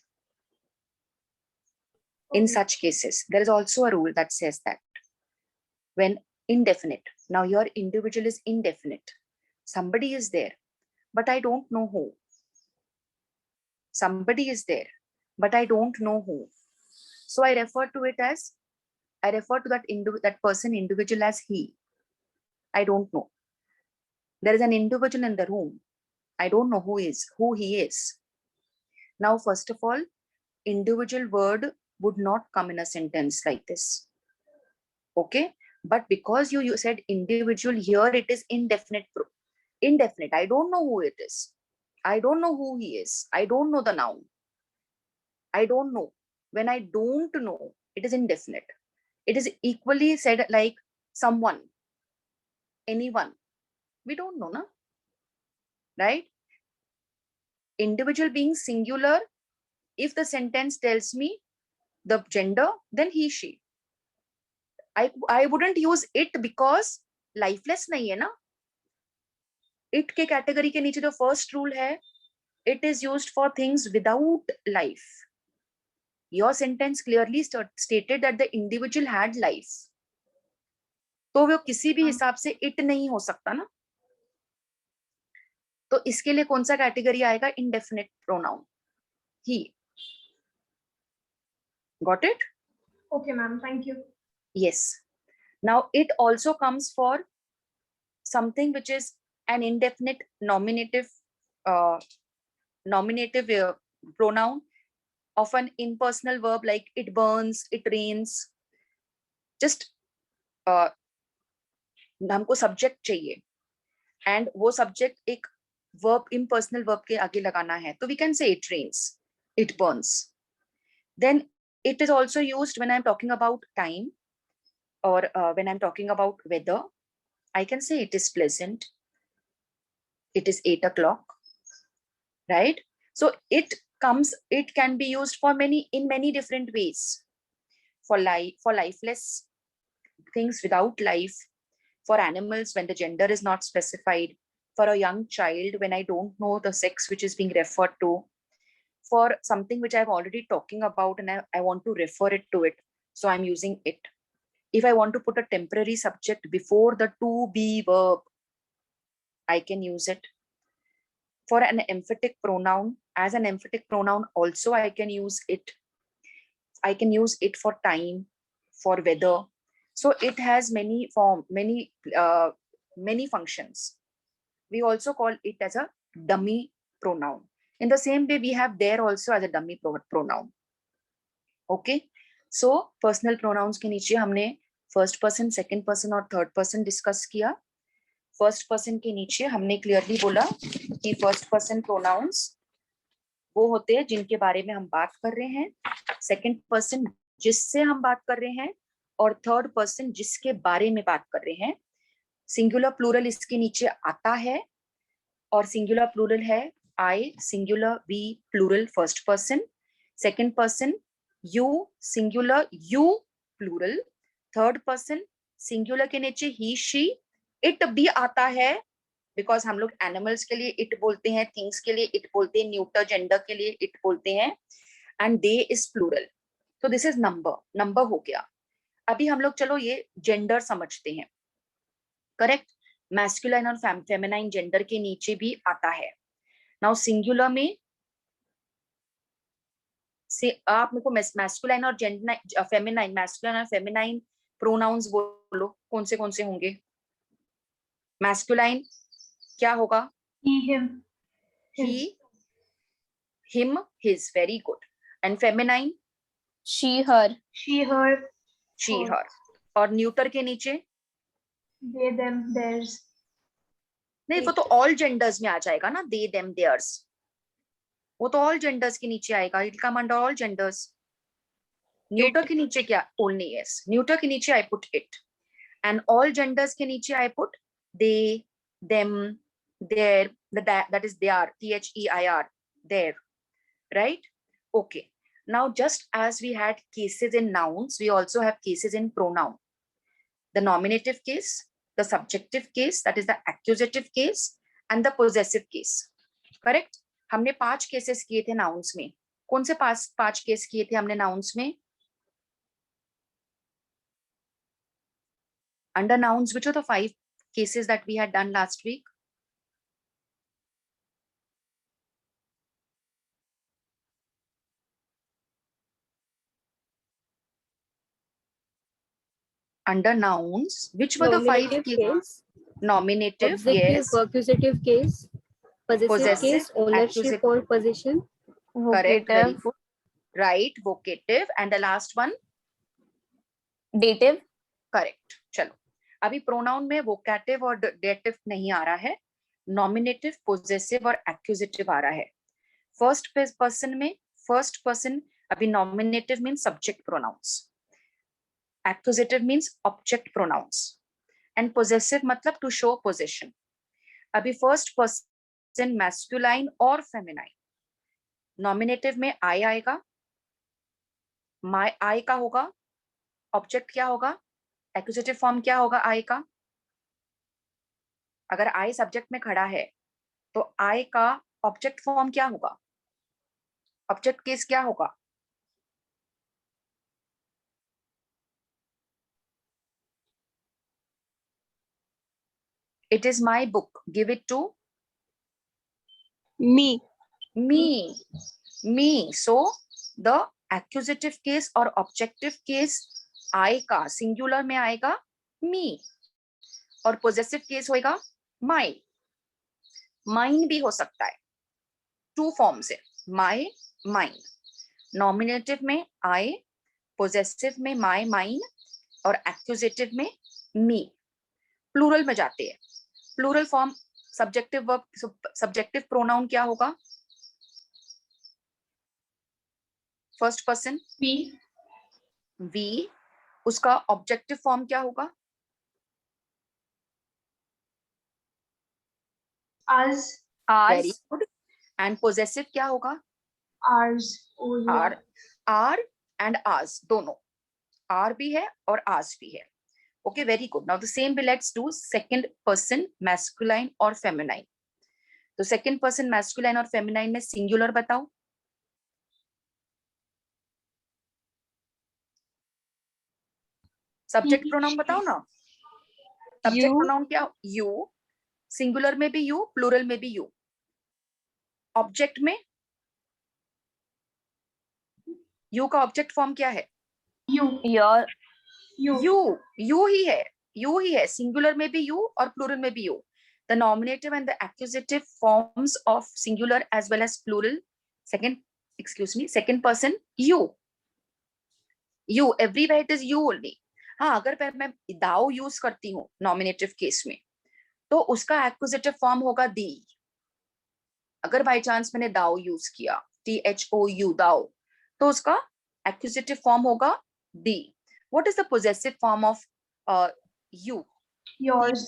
In such cases, there is also a rule that says that when indefinite, now your individual is indefinite. Somebody is there, but I don't know who. Somebody is there, but I don't know who. So I refer to that person individual as he. I don't know. There is an individual in the room. I don't know who he is. Now, first of all, individual word would not come in a sentence like this. Okay? But because you said individual, here it is indefinite. Indefinite. I don't know who it is. I don't know who he is. I don't know the noun. I don't know. When I don't know, it is indefinite. It is equally said like someone, anyone. We don't know, na? Right? Individual being singular, if the sentence tells me the gender, then he, she. I wouldn't use it because lifeless nahi hai na. It के category के नीचे जो first rule है, it is used for things without life. Your sentence clearly stated that the individual had life. तो वो किसी भी हिसाब से it नहीं हो सकता ना. तो इसके लिए कौन सा कैटेगरी आएगा? Indefinite pronoun. He. Got it?
Okay, ma'am. Thank you.
Yes. Now it also comes for something which is an indefinite nominative pronoun of an impersonal verb like it burns, it rains. Just हमको subject चाहिए, and वो subject एक verb impersonal verb के आगे लगाना है तो we can say it rains, it burns. Then it is also used when I'm talking about time, or when I'm talking about weather. I can say it is pleasant, it is 8 o'clock, right? So it can be used for in many different ways. For lifeless things, without life, for animals when the gender is not specified, for a young child when I don't know the sex which is being referred to, for something which I'm already talking about and I want to refer it to it, so I'm using it. If I want to put a temporary subject before the to be verb, I can use it. For an emphatic pronoun, as an emphatic pronoun also I can use it. I can use it for time, for weather. So it has many functions. We also call it as a dummy pronoun. In the same way, we have there also as a dummy pronoun. Okay. So personal pronouns के नीचे हमने first person, second person और third person discuss किया. First person के नीचे हमने clearly बोला कि फर्स्ट पर्सन प्रोनाउंस वो होते हैं जिनके बारे में हम बात कर रहे हैं, सेकंड पर्सन जिससे हम बात कर रहे हैं, और थर्ड पर्सन जिसके बारे में बात कर रहे हैं. सिंगुलर प्लूरल इसके नीचे आता है, और सिंगुलर प्लूरल है I, singular we, plural first person, second person you, singular you, plural third person, singular के नीचे ही, शी. इट भी आता है बिकॉज हम लोग एनिमल्स के लिए इट बोलते हैं, थिंग्स के लिए इट बोलते हैं, न्यूटर जेंडर के लिए इट बोलते हैं, एंड दे इज प्लूरल. तो दिस इज नंबर हो गया. अभी हम लोग चलो ये जेंडर समझते हैं. करेक्ट. मैस्कुलाइन और फेमिनाइन जेंडर के नीचे भी आता है. नाउ सिंगुलर में से आप मेरे को मैस्कुलाइन और फेमिनाइन, मैस्कुलाइन और फेमिनाइन प्रोनाउंस बोलो, कौन से होंगे? मैस्कुलाइन क्या होगा?
he, him,
he, him, his. Very good. And feminine?
she, her.
she, her,
she, her. और न्यूटर के नीचे?
they, them, theirs.
नहीं, वो तो ऑल जेंडर्स में आ जाएगा ना. they, them, theirs. वो तो ऑल जेंडर्स के नीचे आएगा. It come under all genders. Neuter के नीचे क्या? Only yes. न्यूटर के नीचे I put it, and all genders के नीचे I put they, them, their, that is their, their, their, right? Okay. Now just as we had cases in nouns, we also have cases in pronoun. The nominative case, the subjective case, that is the accusative case, and the possessive case. Correct? हमने 5 cases किए थे nouns में. कौन से 5 case किए थे हमने nouns में? Under nouns, which are the 5 cases that we had done last week? Under nouns, which were the 5 cases?
Case,
Nominative,
objective,
yes.
accusative case, possessive case, ownership
accusative.
or possession.
Correct, very
Vocative.
good. Right, vocative, and the last one?
Dative.
Correct. चलो, अभी pronoun में vocative और dative नहीं आ रहा है, nominative, possessive और accusative आ रहा है. फर्स्ट पर्सन में फर्स्ट पर्सन अभी nominative means subject pronouns, accusative means object pronouns, and possessive मतलब टू शो पोजेशन. अभी फर्स्ट पर्सन मैस्कुलाइन और फेमिनाइन. नॉमिनेटिव में आई आएगा, आई का होगा, ऑब्जेक्ट क्या होगा, एक्यूजेटिव फॉर्म क्या होगा आई का. अगर आई सब्जेक्ट में खड़ा है तो आई का ऑब्जेक्ट फॉर्म क्या होगा, ऑब्जेक्ट केस क्या होगा? It is my book, give it to
Me.
Me. So the accusative case और ऑब्जेक्टिव केस आई का सिंगुलर में आएगा मी, और पोजेसिव केस होएगा माई. माइन भी हो सकता है, 2 फॉर्म से, माई, माइन. नॉमिनेटिव में आई, पोजेसिव में माई, माइन, और एक्यूजेटिव में मी. प्लूरल में जाते हैं. Plural form subjective verb, subjective pronoun क्या होगा? फर्स्ट पर्सन वी, उसका ऑब्जेक्टिव फॉर्म क्या होगा?
Us.
Very
Ours.
Good. And possessive क्या होगा?
Ours.
Our. Our and ours दोनों, आर भी है और आस भी है. Okay, very good. Now the same way let's do second person masculine और फेमिनाइन. तो सेकंड पर्सन मैस्कुलाइन और फेमिनाइन में सिंगुलर बताओ. सब्जेक्ट प्रोनाउन बताओ ना. Subject
You.
प्रोनाउन क्या? यू. सिंगुलर में भी यू, प्लूरल में भी यू. ऑब्जेक्ट में यू का ऑब्जेक्ट फॉर्म क्या है?
You.
Your.
यू ही है. यू ही है. सिंगुलर में भी यू और प्लूरल में भी you. The nominative and the accusative forms of singular as well as plural, second person you. You everywhere it is you only. हाँ, अगर मैं दाउ यूज करती हूँ नॉमिनेटिव केस में, तो उसका एक्यूजेटिव फॉर्म होगा दी. अगर बाय चांस मैंने दाउ यूज किया, THOU दाउ, तो उसका एक्यूजेटिव फॉर्म होगा thee. What is the possessive form of you?
Yours.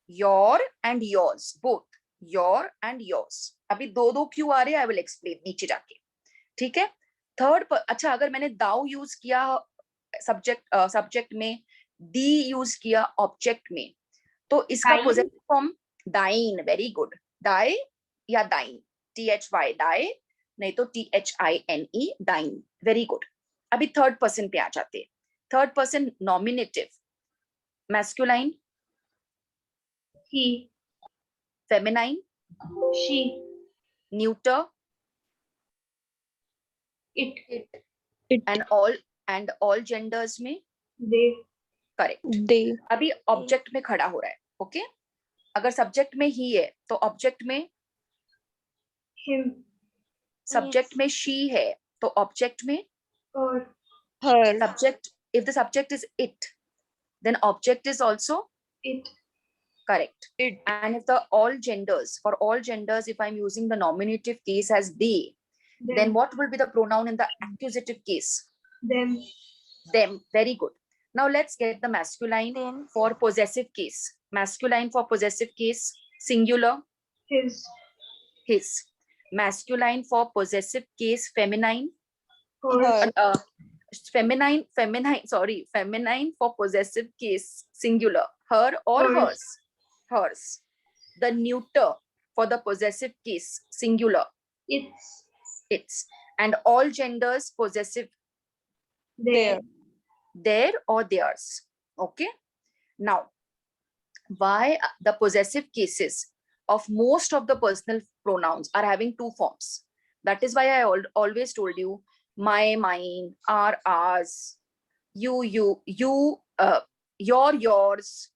Your and yours, both your and yours. अभी दो दो क्यों आ रहे हैं, आई विल एक्सप्लेन नीचे जाके. ठीक है. थर्ड अच्छा, अगर मैंने दाउ यूज किया सब्जेक्ट में, दी यूज किया ऑब्जेक्ट में, तो इसका
Dine.
Possessive form thine. Very good. Thy या दाइन, THY दाई, नहीं तो THINE दाइन. Very good. अभी थर्ड पर्सन पे आ जाते हैं. Third person nominative masculine,
He.
Feminine,
She.
Neuter
It.
And all genders में
They.
करेक्ट.
They.
अभी ऑब्जेक्ट में खड़ा हो रहा है. ओके, अगर सब्जेक्ट में ही है तो ऑब्जेक्ट में,
Him.
सब्जेक्ट में शी है तो ऑब्जेक्ट में
Her.
Her.
subject. If the subject is it, then object is also
It.
correct.
It.
And if the all genders, for all genders, if I'm using the nominative case as they, then
Them.
what will be the pronoun in the accusative case?
Them.
Them. Very good. Now let's get the masculine
Them.
for possessive case. Masculine for possessive case, singular,
His.
his. Masculine for possessive case, feminine.
Hers.
Her.
Feminine for possessive case, singular, her or
Hers.
hers. The neuter for the possessive case, singular,
It's.
and all genders possessive,
There.
their or theirs. Okay. Now, why the possessive cases of most of the personal pronouns are having two forms? That is why I always told you my, mine, our, ours, you, your, yours.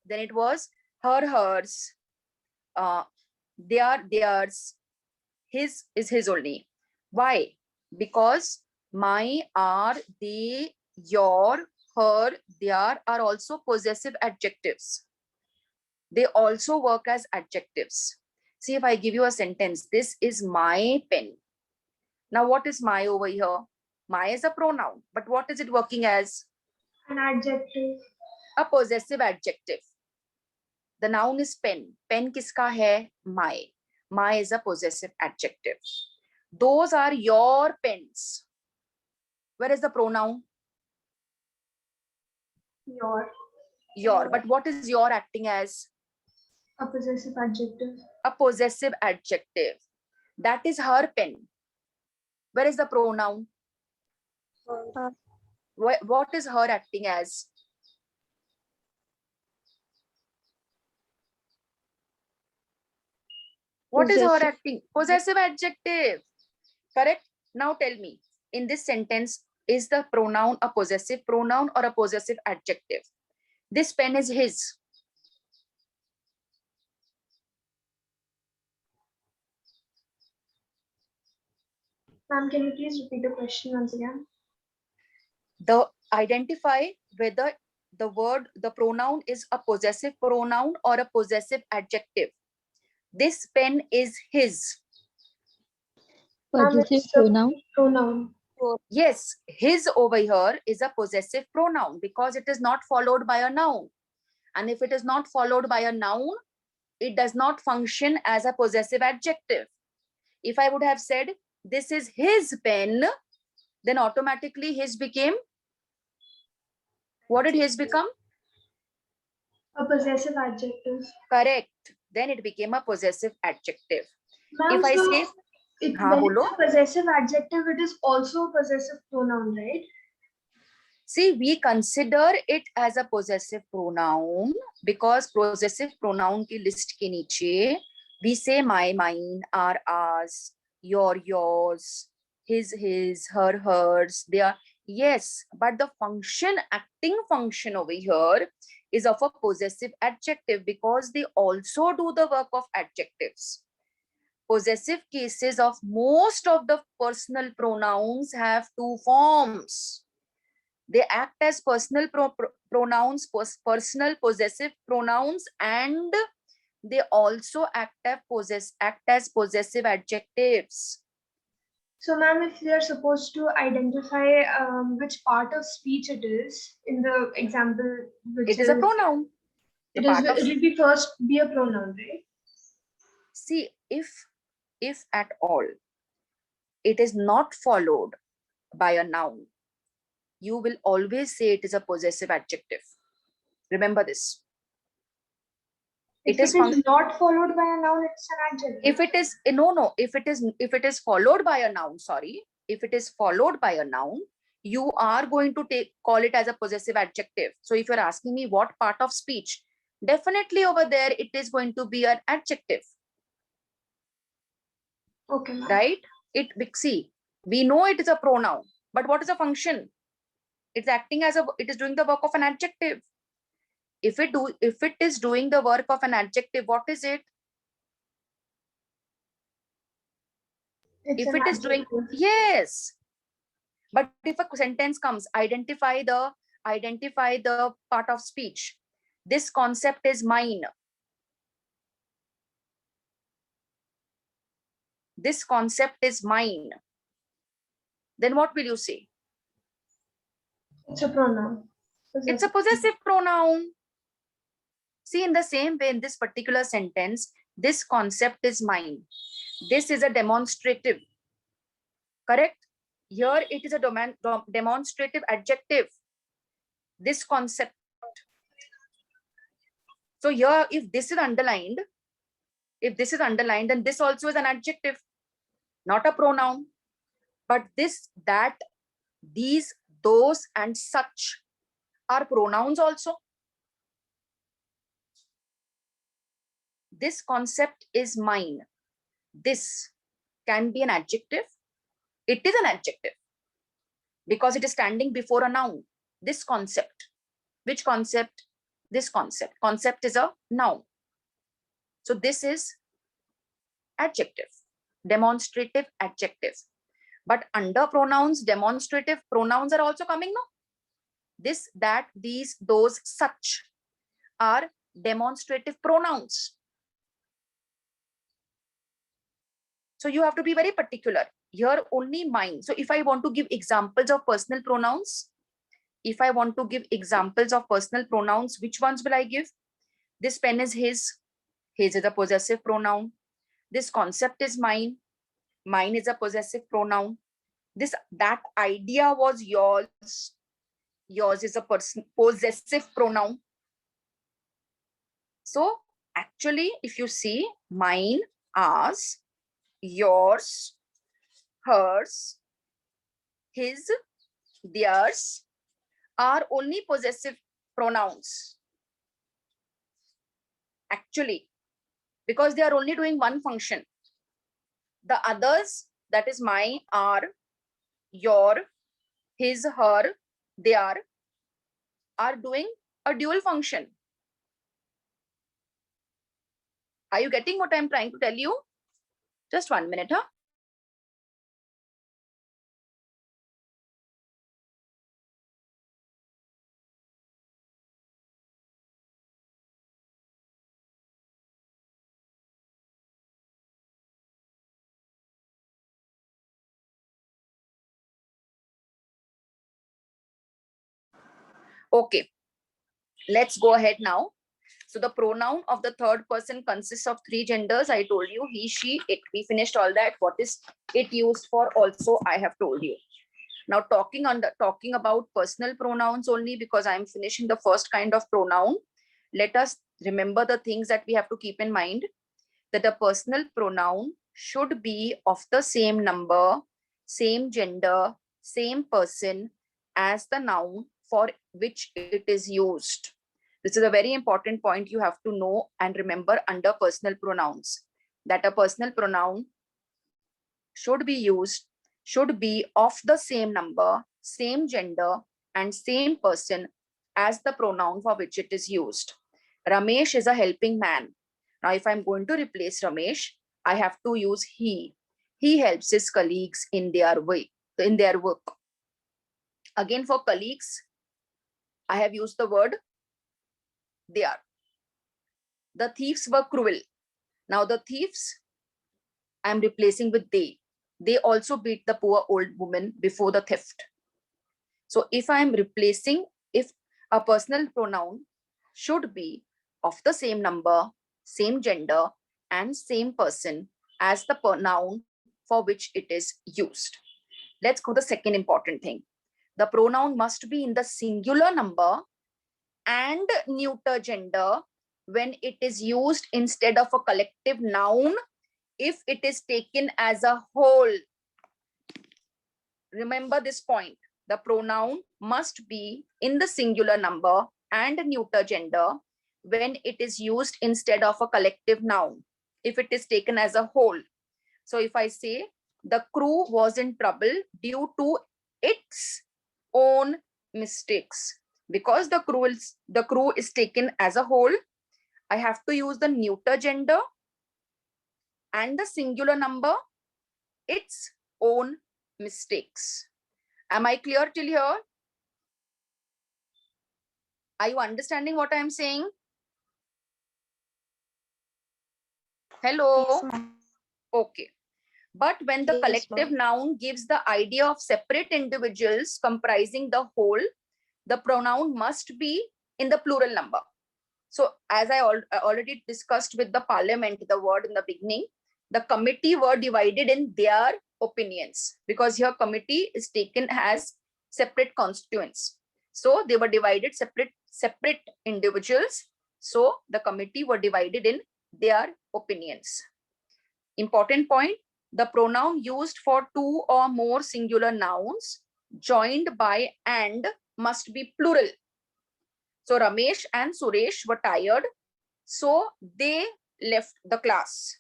Then it was her, hers, their, theirs, his is his only. Why? Because my, our, they, your, her, their are also possessive adjectives. They also work as adjectives. See, if I give you a sentence, this is my pen. Now, what is my over here? My is a pronoun, but what is it working as?
An adjective.
A possessive adjective. The noun is pen. Pen kiska hai? My. My is a possessive adjective. Those are your pens. Where is the pronoun?
Your.
Your. But what is your acting as?
A possessive adjective.
A possessive adjective. That is her pen. Where is the pronoun?
Her.
What is her acting as? What is her
Possessive.
acting? Possessive adjective. Correct? Now tell me, in this sentence, is the pronoun a possessive pronoun or a possessive adjective? This pen is his.
Ma'am, can you please repeat the question once again?
Identify whether the pronoun is a possessive pronoun or a possessive adjective. This pen is his.
Ma'am, it's a pronoun.
Yes, his over here is a possessive pronoun because it is not followed by a noun. And if it is not followed by a noun, it does not function as a possessive adjective. If I would have said, this is his pen, then automatically his became, what did his become?
A possessive adjective.
Correct. Then it became a possessive adjective.
Ma'am,
If I
so
say,
it,
हाँ,
when
बोलो.
it's a possessive adjective, it is also a possessive pronoun, right?
See, we consider it as a possessive pronoun because possessive pronoun की list के नीचे we say my, mine, our, ours, your, yours, his, her, hers. They are, yes, but the function, acting function over here is of a possessive adjective because they also do the work of adjectives. Possessive cases of most of the personal pronouns have two forms. They act as personal pronouns, personal possessive pronouns, and they also act as possessive adjectives.
So, ma'am, if we are supposed to identify which part of speech it is in the example, which
It is a pronoun.
it will be first be a pronoun, right?
See, if at all it is not followed by a noun, you will always say it is a possessive adjective. Remember this.
If it is not followed by a noun, it's an adjective.
If it is if it is followed by a noun, sorry, if it is followed by a noun, you are going to call it as a possessive adjective. So if you're asking me what part of speech, definitely over there it is going to be an adjective.
Okay, ma'am.
Right? See, we know it is a pronoun, but what is a function? It's acting as it is doing the work of an adjective. If it is doing the work of an adjective, what is it?
It's
If
an
it is doing,
adjective.
yes. But if a sentence comes, identify the part of speech. This concept is mine. This concept is mine. Then what will you say?
It's a pronoun.
It's a possessive pronoun. See, in the same way, in this particular sentence, this concept is mine. This is a demonstrative. Correct? Here it is a demonstrative adjective. This concept. So here, if this is underlined, then this also is an adjective, not a pronoun. But this, that, these, those, and such are pronouns also. This concept is mine. This can be an adjective. It is an adjective because it is standing before a noun. This concept. Which concept? This concept. Concept is a noun. So this is adjective, demonstrative adjective. But under pronouns, demonstrative pronouns are also coming, no? This, that, these, those, such are demonstrative pronouns. So you have to be very particular. Here only mine. So if I want to give examples of personal pronouns, which ones will I give? This pen is his. His is a possessive pronoun. This concept is mine. Mine is a possessive pronoun. That idea was yours. Yours is a possessive pronoun. So actually, if you see, mine, ours, yours, hers, his, theirs are only possessive pronouns. Actually, because they are only doing one function. The others, that is my, our, your, his, her, their, are doing a dual function. Are you getting what I'm trying to tell you? Just 1 minute, huh? Okay, let's go ahead now. So the pronoun of the third person consists of three genders. I told you he, she, it. We finished all that. What is it used for also I have told you. Now talking about personal pronouns only, because I'm finishing the first kind of pronoun. Let us remember the things that we have to keep in mind, that a personal pronoun should be of the same number, same gender, same person as the noun for which it is used. This is a very important point you have to know and remember under personal pronouns, that a personal pronoun should be of the same number, same gender, and same person as the pronoun for which it is used. Ramesh is a helping man. Now, if I'm going to replace Ramesh, I have to use he. He helps his colleagues in their work. Again, for colleagues, I have used the word they are. The thieves were cruel. Now, the thieves, I'm replacing with they. They also beat the poor old woman before the theft. So if I'm replacing, if a personal pronoun should be of the same number, same gender, and same person as the noun for which it is used. Let's go to the second important thing. The pronoun must be in the singular number and neuter gender when it is used instead of a collective noun if it is taken as a whole. Remember this point. The pronoun must be in the singular number and neuter gender when it is used instead of a collective noun, if it is taken as a whole. So if I say the crew was in trouble due to its own mistakes, because the crew is taken as a whole, I have to use the neuter gender and the singular number, its own mistakes. Am I clear till here? Are you understanding what I am saying? Hello? Okay. But when the collective noun gives the idea of separate individuals comprising the whole, the pronoun must be in the plural number. So as I already discussed with the parliament, the word in the beginning, the committee were divided in their opinions, because here committee is taken as separate constituents. So they were divided separate individuals. So the committee were divided in their opinions. Important point, the pronoun used for two or more singular nouns joined by and must be plural. So Ramesh and Suresh were tired, so they left the class.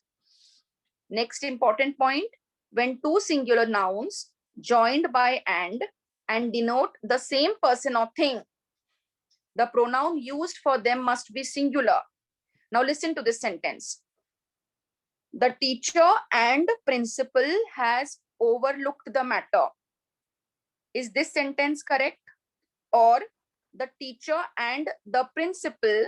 Next important point, when two singular nouns joined by and denote the same person or thing, the pronoun used for them must be singular. Now listen to this sentence. The teacher and principal has overlooked the matter. Is this sentence correct? Or the teacher and the principal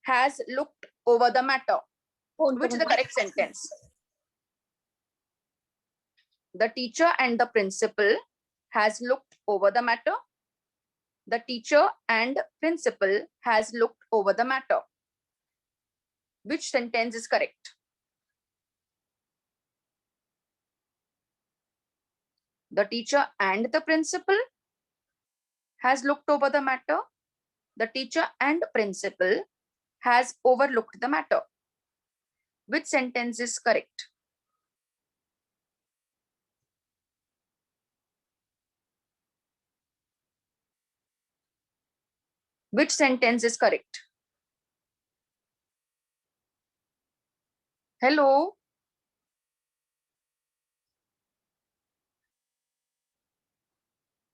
has looked over the matter? Which is the correct sentence? The teacher and the principal has looked over the matter. The teacher and principal has looked over the matter. Which sentence is correct? The teacher and the principal has looked over the matter. The teacher and principal has overlooked the matter. Which sentence is correct? Which sentence is correct? Hello?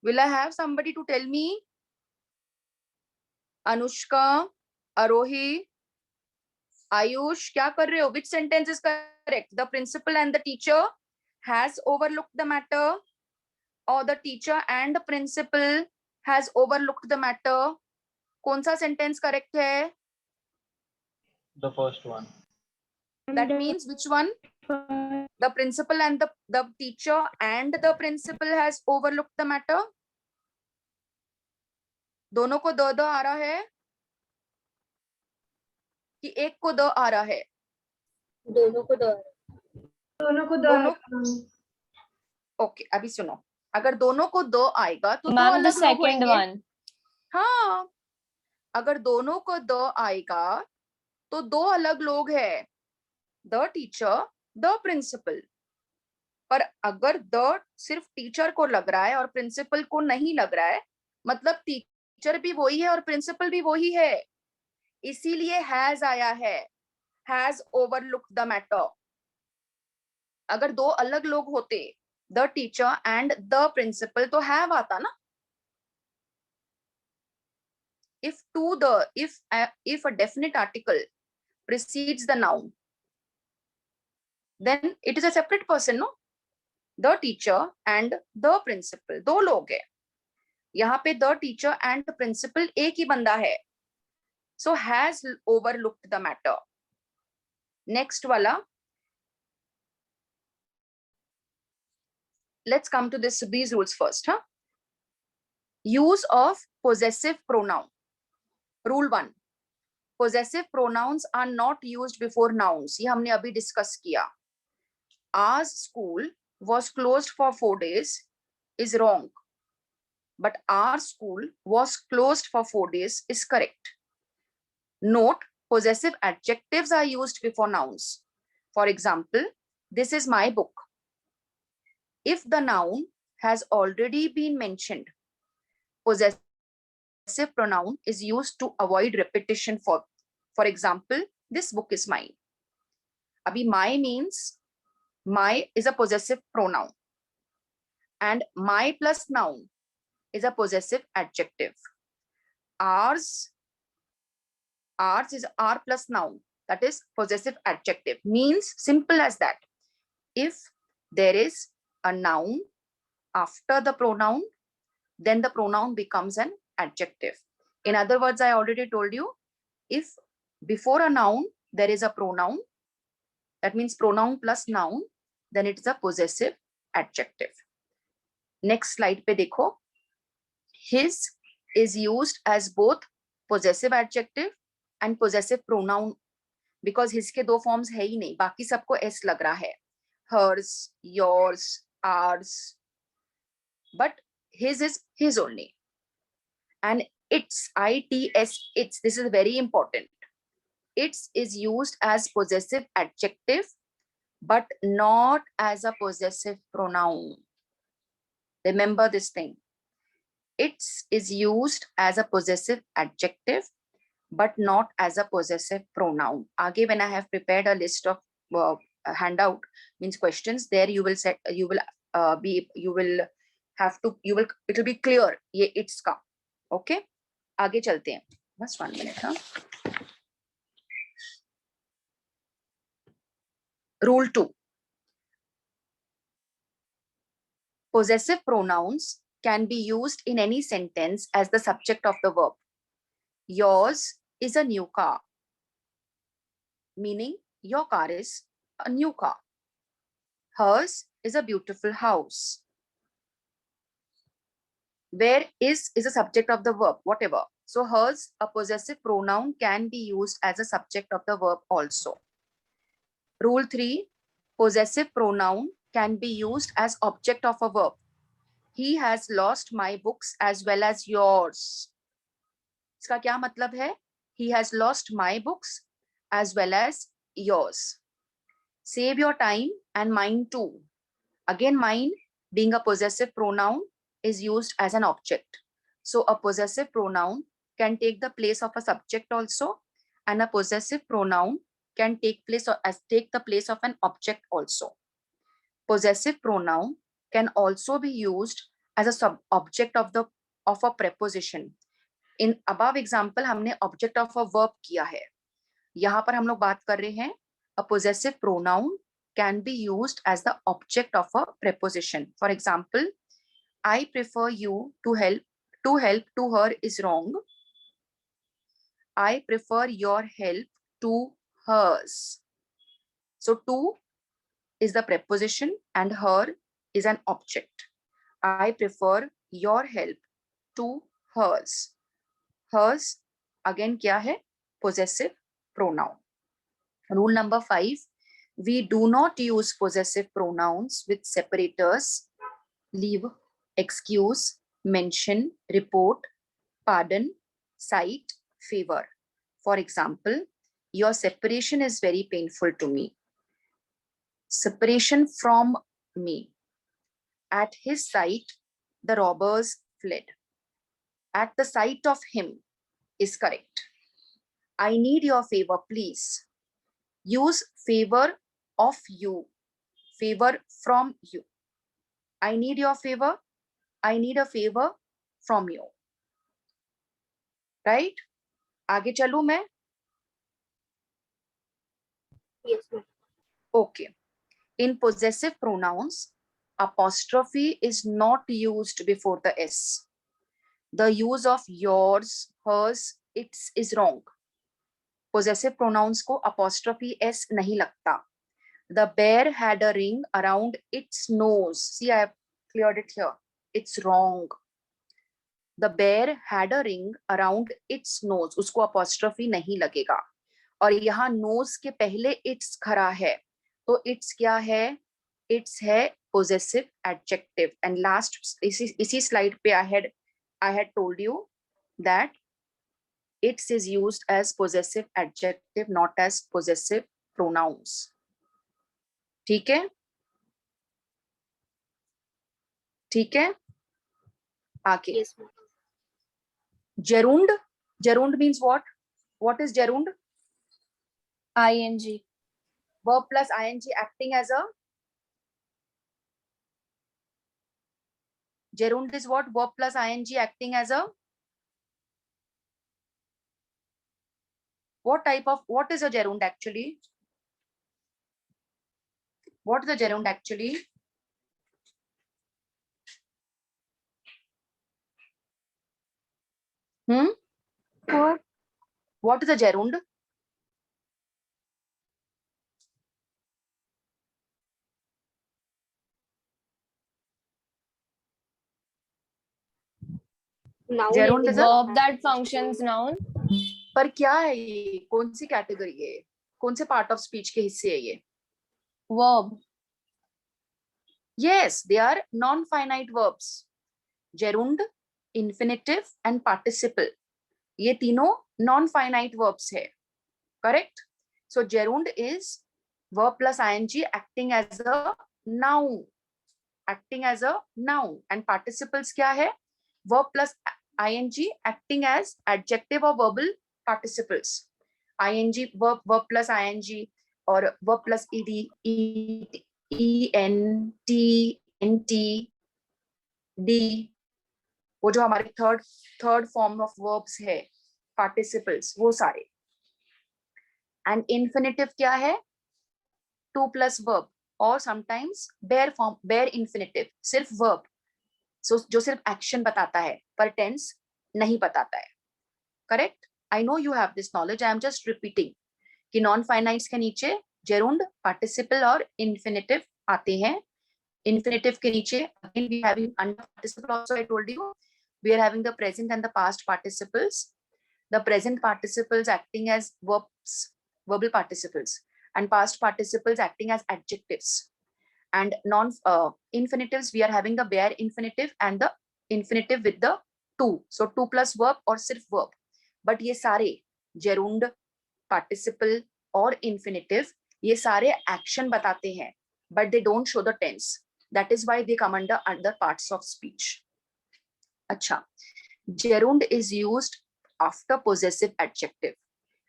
Will I have somebody to tell me? Anushka, Arohi, Ayush, kya kar rahe ho? Which sentence is correct? The principal and the teacher has overlooked the matter, or the teacher and the principal has overlooked the matter? कौन सा sentence correct है?
The first one.
That means which one? The principal and the teacher and the principal has overlooked the matter. दोनों को the आ रहा है कि एक को द आ रहा है?
दोनों को दो
दोनों को
दोनों
दो
ओके अभी सुनो, अगर दोनों को दो आएगा तो दो
Ma'am, the
अलग लोग
second
होंगे।
one.
हाँ, अगर दोनों को दो आएगा तो दो अलग लोग हैं, द टीचर द प्रिंसिपल। पर अगर द सिर्फ टीचर को लग रहा है और प्रिंसिपल को नहीं लग रहा है, मतलब टीचर भी वही है और प्रिंसिपल भी वही है, इसीलिए हैज आया है, हैज ओवरलुक्ड द मैटर। अगर दो अलग लोग होते, the teacher and the principal, तो हैव आता ना। if a definite article precedes the noun, then it is a separate person, no? The teacher and the principal, दो लोग हैं यहाँ पे, the teacher and the principal एक ही बंदा है, so has overlooked the matter. Next वाला, let's come to these rules first, huh? Use of possessive pronoun. Rule 1, possessive pronouns are not used before nouns. ये हमने अभी डिस्कस किया. Our school was closed for 4 days is wrong, but our school was closed for 4 days is correct. Note, possessive adjectives are used before nouns. For example, this is my book. If the noun has already been mentioned, possessive pronoun is used to avoid repetition. For example, this book is mine. Abhi my means, my is a possessive pronoun and my plus noun is a possessive adjective. Ours is our plus noun, that is possessive adjective. Means simple as that. If there is a noun after the pronoun, then the pronoun becomes an adjective. In other words, I already told you, if before a noun there is a pronoun, that means pronoun plus noun, then it is a possessive adjective. Next slide pe dekho. His is used as both possessive adjective and possessive pronoun because his के दो forms है ही नहीं, बाकी सबको s लग रहा है, hers, yours, ours, but his is his only. And its, its, this is very important. Its is used as possessive adjective but not as a possessive pronoun. Remember this thing. Its is used as a possessive adjective but not as a possessive pronoun. Aage when I have prepared a list of handout, means questions, there you will set, it will be clear ye its ka. Okay, आगे चलते हैं, बस 1 minute. हाँ, Rule 2, possessive pronouns can be used in any sentence as the subject of the verb. Yours is a new car, meaning your car is a new car. Hers is a beautiful house. Where is a subject of the verb, whatever. So hers, a possessive pronoun, can be used as a subject of the verb also. Rule 3, possessive pronoun can be used as object of a verb. He has lost my books as well as yours. इसका क्या मतलब है? He has lost my books as well as yours. Save your time and mine too. Again, mine being a possessive pronoun is used as an object. So a possessive pronoun can take the place of a subject also, and a possessive pronoun can take the place of an object also. Possessive pronoun can also be used as a sub-object of a preposition. In above example, हमने object of a verb किया है. यहाँ पर हम लोग बात कर रहे हैं, a possessive pronoun can be used as the object of a preposition. For example, I prefer you to help to her is wrong. I prefer your help to hers. So to is the preposition and her is an object. I prefer your help to hers. Hers again क्या है? Possessive pronoun. Rule number 5, we do not use possessive pronouns with separators, leave, excuse, mention, report, pardon, cite, favor. For example, your separation is very painful to me. Separation from me. At his sight, the robbers fled. At the sight of him is correct. I need your favor, please. Use favor of you, favor from you. I need your favor. I need a favor from you. Right? आगे चलूं मैं?
Yes, ma'am.
Okay. In possessive pronouns, apostrophe is not used before the S. The use of yours, hers, its is wrong. Possessive pronouns को apostrophe S नहीं लगता. The bear had a ring around its nose. See, I have cleared it here. It's wrong. The bear had a ring around its nose. उसको apostrophe नहीं लगेगा. और यहाँ nose के पहले its खड़ा है. तो its क्या है? Its है possessive adjective. And last इसी slide पे I had told you that its is used as possessive adjective, not as possessive pronouns. ठीक है? ठीक है? आगे.
Yes, ma'am.
Gerund. Gerund means what? What is gerund?
ing,
Verb plus ing acting as a. Gerund is what? Verb plus ing acting as a. What is a gerund actually? What is a gerund actually? What is a gerund?
Noun
Gerund
ending
is a
verb that functions noun.
पर क्या है ये? कौन सी category है? कौन से part of speech के हिस्से है ये?
Verb.
Yes, they are non-finite verbs. Gerund, infinitive and participle. ये तीनों non-finite verbs है. Correct? So gerund is verb plus ing acting as a noun. Acting as a noun. And participles क्या है? Verb plus ing acting as adjective or verbal participles. ing verb plus ing or verb plus ed, en, t, nt, d. वो जो हमारे third form of verbs है, participles, वो सारे. And infinitive क्या है? टू प्लस वर्ब और sometimes bear infinitive, सिर्फ वर्ब, जो सिर्फ एक्शन बताता है पर टेंस नहीं बताता है. Correct? I know you have this knowledge, I am just repeating कि नॉन फाइनाइट्स के नीचे जेरुंड, पार्टिसिपल और इन्फिनिटिव आते हैं. Infinitive के नीचे again we having under participle also I told you we are having the present and the past participles. The present participles acting as verbs, verbal participles, and past participles acting as adjectives. And infinitives we are having the bare infinitive and the infinitive with the to. So to plus verb or सिर्फ verb. But ये सारे gerund, participle और infinitive ये सारे action बताते हैं, but they don't show the tense. That is why they come under other parts of speech. Acha. Gerund is used after possessive adjective.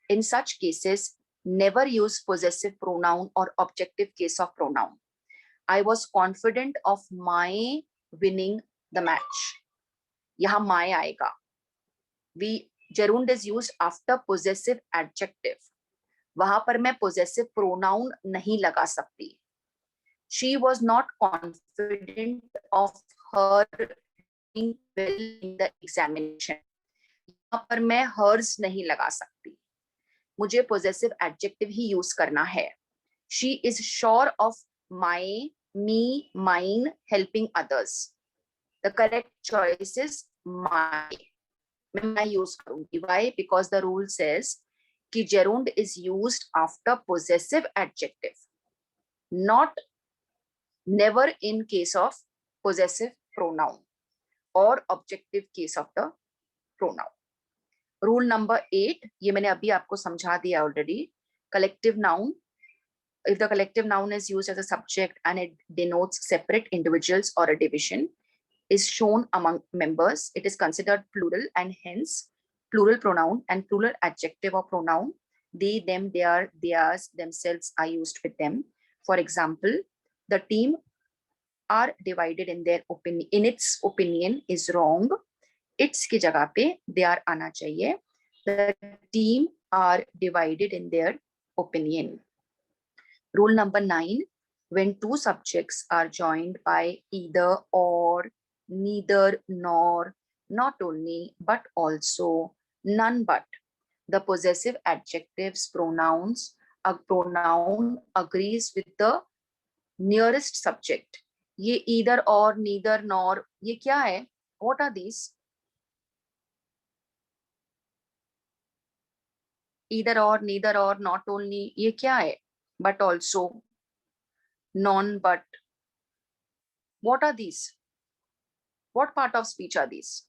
In such cases, never use possessive pronoun or objective case of pronoun. I was confident of my winning the match. Yahan my aayega. Gerund is used after possessive adjective. वहां पर मैं possessive pronoun नहीं लगा सकती. She was not confident of her doing well in the examination. यहाँ पर मैं hers नहीं लगा सकती. मुझे possessive adjective ही use करना है. She is sure of my, me, mine, helping others. The correct choice is my. मैं use करूंगी. Why? Because the rule says कि gerund is used after possessive adjective, not never in case of possessive pronoun or objective case of the pronoun. Rule number 8, ये मैंने अभी आपको समझा दिया already. Collective noun, if the collective noun is used as a subject and it denotes separate individuals or a division, is shown among members, it is considered plural, and hence plural pronoun and plural adjective or pronoun, they, them, their, theirs, themselves are used with them. For example, the team are divided in their opinion, in its opinion is wrong. Its की जगह पे they are आना चाहिए. The team are divided in their opinion. Rule number 9, when two subjects are joined by either or, neither nor, not only but also, none but, the possessive adjectives pronouns, a pronoun agrees with the nearest subject. ये either or, neither nor, ये क्या है? What are these? Either or, neither or, not only, ये क्या है? But also, non but. What are these? What part of speech are these?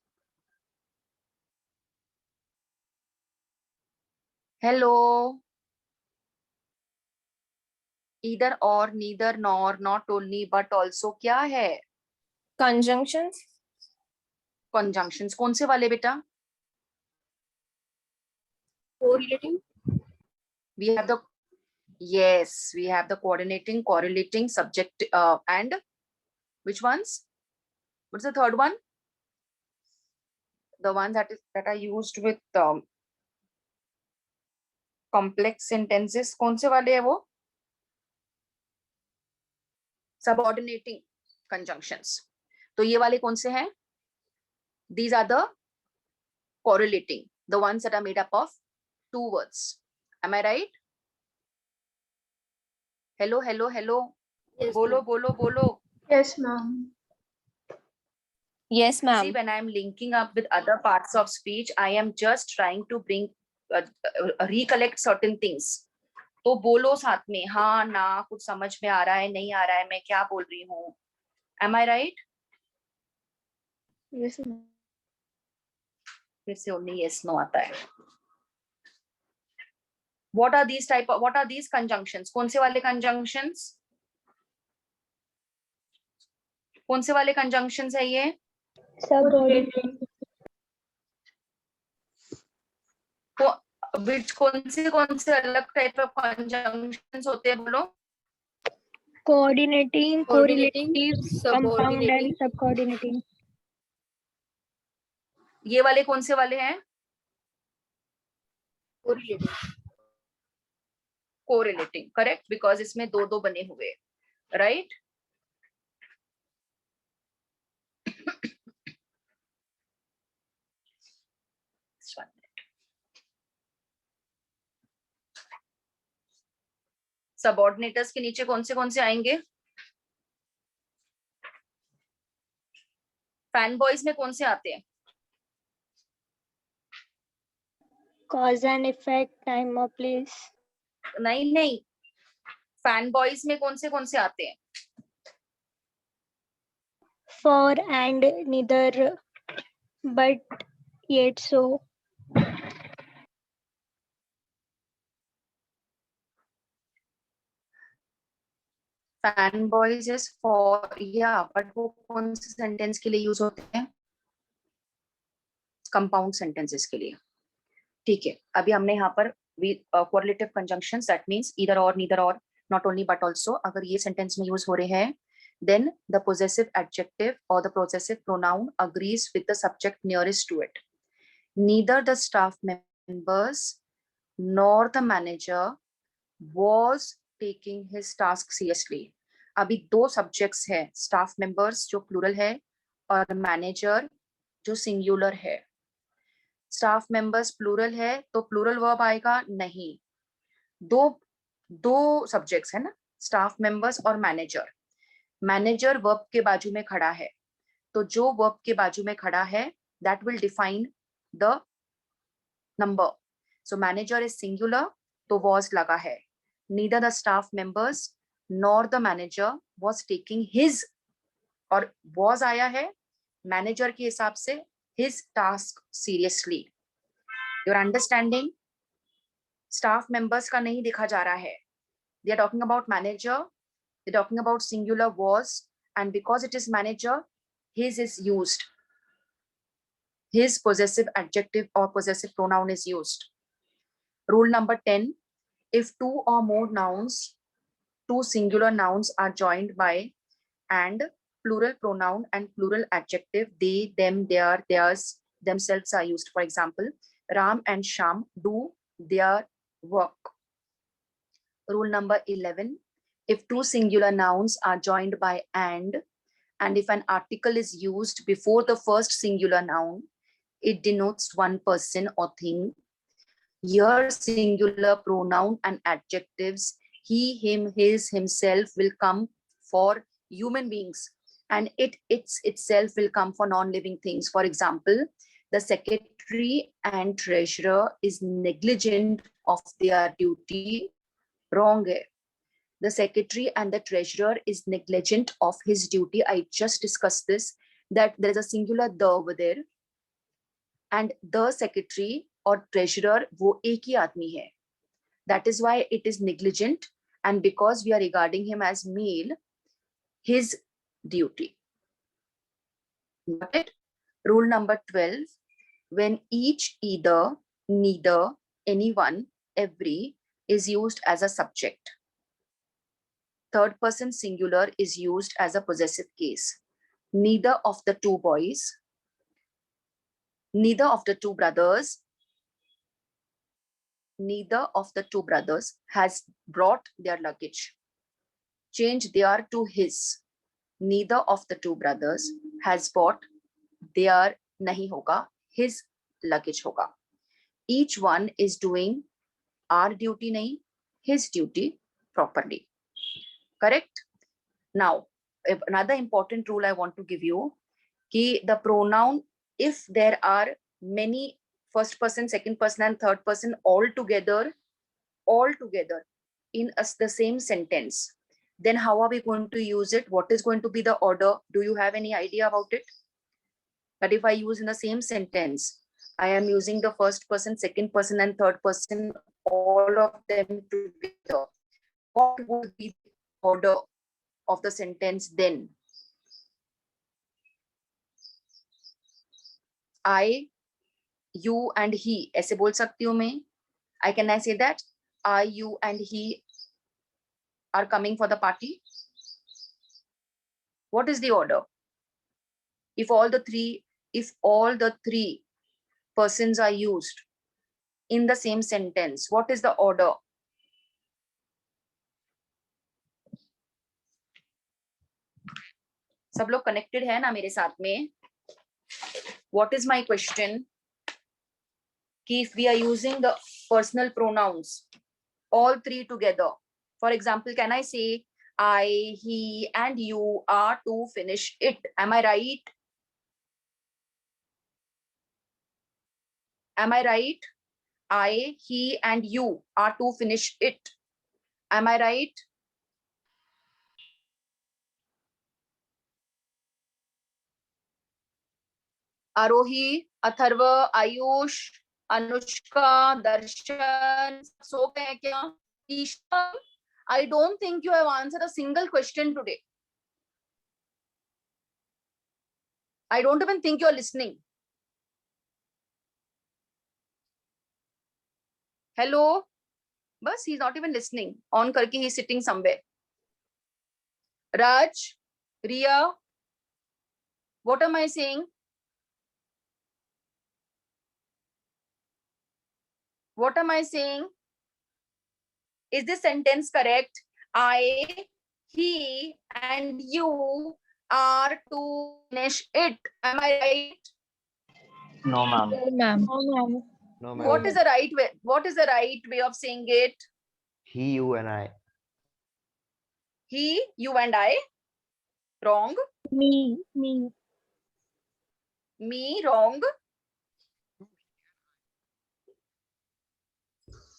Hello. Either or, neither nor, not only but also क्या है?
Conjunctions.
Conjunctions कौन से वाले बेटा?
Correlating.
We have the, yes, we have the coordinating, correlating, subject, and which ones? What's the third one? The ones that are used with complex sentences. कौन से वाले है वो? Subordinating conjunctions. तो ये वाले कौन से हैं? These are the correlating, the ones that are made up of two words. Am I right? Hello, hello, hello.
Yes,
Bolo,
ma'am.
bolo, bolo.
Yes, ma'am.
Yes,
See,
ma'am.
when I'm linking up with other parts of speech, I am just trying to bring, recollect certain things. तो बोलो साथ में, हाँ ना, कुछ समझ में आ रहा है, नहीं आ रहा है, मैं क्या बोल रही हूँ. Am I right?
Yes, ma'am.
फिर से only yes no आता है. What are these type of, what are these conjunctions? कौन से वाले conjunctions? कौन से वाले conjunctions है ये?
Subordinating.
Which कौन से अलग type of conjunctions होते हैं बोलो?
Coordinating,
Coordinating,
correlative, compound
subordinating.
and subcoordinating.
ये वाले कौन से वाले हैं?
Correlating.
Correlating, correct? Because इसमें दो दो बने हुए, right? सबऑर्डिनेटर्स के नीचे कौन से आएंगे? फैन बॉयज में कौन से आते हैं?
Cause and effect, time or place.
नहीं, फैन बॉयज में कौन से आते हैं?
For and neither, but yet so.
Fan boys is for, या बट वो कौन से सेंटेंस के लिए यूज होते हैं? कंपाउंड सेंटेंसेस के लिए. ठीक है, अभी हमने यहाँ पर correlative conjunctions, that means either और, नीदर और, नॉट ओनली बट आल्सो, अगर ये सेंटेंस में यूज हो रहे हैं, then the possessive adjective or the possessive pronoun agrees with the subject nearest to it. Neither the staff members nor the manager was taking his task seriously. अभी दो subjects है, staff members जो plural है और manager जो singular है. Staff members plural है तो प्लूरल वर्ब आएगा नहीं. दो सब्जेक्ट्स है ना, staff members और manager. Manager verb के बाजू में खड़ा है, तो जो verb के बाजू में खड़ा है, that will define the number. So manager is singular, तो was लगा है. Neither the staff members nor the manager was taking his, और was आया है manager के हिसाब से, his task seriously. You're understanding? Staff members का नहीं दिखा जा रहा है. They are talking about manager. They're talking about singular was, and because it is manager, his is used. His possessive adjective or possessive pronoun is used. Rule number 10, if two or more nouns, two singular nouns are joined by and plural pronoun and plural adjective, they, them, their, theirs, themselves are used. For example, Ram and Sham do their work. Rule number 11, if two singular nouns are joined by and if an article is used before the first singular noun, it denotes one person or thing. Here, singular pronoun and adjectives, he, him, his, himself will come for human beings, and it itself will come for non-living things. For example, the secretary and treasurer is negligent of their duty. Wrong hai. The secretary and the treasurer is negligent of his duty. I just discussed this, that there is a singular the over there, and the secretary or treasurer वो एक ही आदमी है. That is why it is negligent, and because we are regarding him as male, his duty. Got it? Rule number 12, when each, either, neither, anyone, every is used as a subject. Third person singular is used as a possessive case. Neither of the two boys, neither of the two brothers, neither of the two brothers has brought their luggage. Change their to his. Neither of the two brothers has bought their, nahi hoga, his luggage hoga. Each one is doing our duty nahi, his duty properly. Correct? Now, another important rule I want to give you, ki the pronoun, if there are many first person, second person and third person all together in the same sentence, then how are we going to use it? What is going to be the order? Do you have any idea about it? But if I use in the same sentence, I am using the first person, second person and third person, all of them together. What would be the order of the sentence then? I, you and he. ऐसे बोल सकती हूँ मैं. Can I say that? I, you and he are coming for the party. What is the order? If all the three persons are used in the same sentence, what is the order? सब लोग connected है ना मेरे साथ में? What is my question? Ki if we are using the personal pronouns, all three together. For example, can I say I, he and you are to finish it? Am I right? Am I right? I, he and you are to finish it. Am I right? Arohi, Atharva, Ayush, Anushka, Darshan, so गए क्या? Isha, I don't think you have answered a single question today. I don't even think you are listening. Hello? Bas, he's not even listening. On karke he's sitting somewhere. Raj, Ria, what am I saying? What am I saying? Is this sentence correct? I, he, and you are to finish it. Am I right?
No, ma'am.
No, ma'am.
No, ma'am.
What is the right way? What is the right way of saying it?
He, you, and I.
He, you and I. Wrong.
Me.
Me, wrong.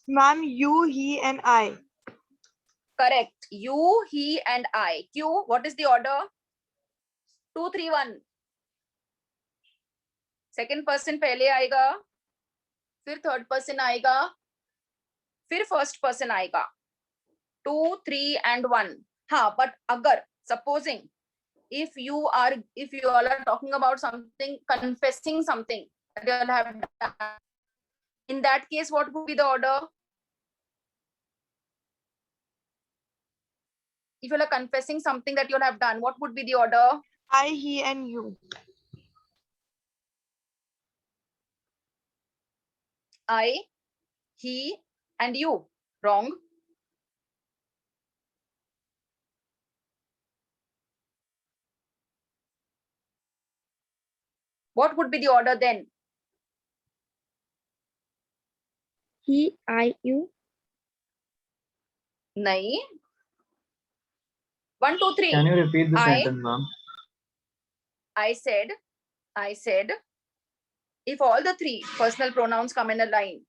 Ma'am, you, he, and I.
Correct. You, he, and I. Q, what is the order? 2, 3, 1. Second person पहले आएगा, फिर third person आएगा, फिर first person आएगा. 2, 3, and 1. हाँ, but अगर supposing if you all are talking about something, confessing something that you all have done, in that case, what would be the order? If you all are confessing something that you all have done, what would be the order?
I, he, and you.
I, he, and you. Wrong. What would be the order then?
He, I, you.
Nahi. 1, 2, 3.
Can you repeat the
I-
sentence, ma'am?
I said, if all the three personal pronouns come in a line,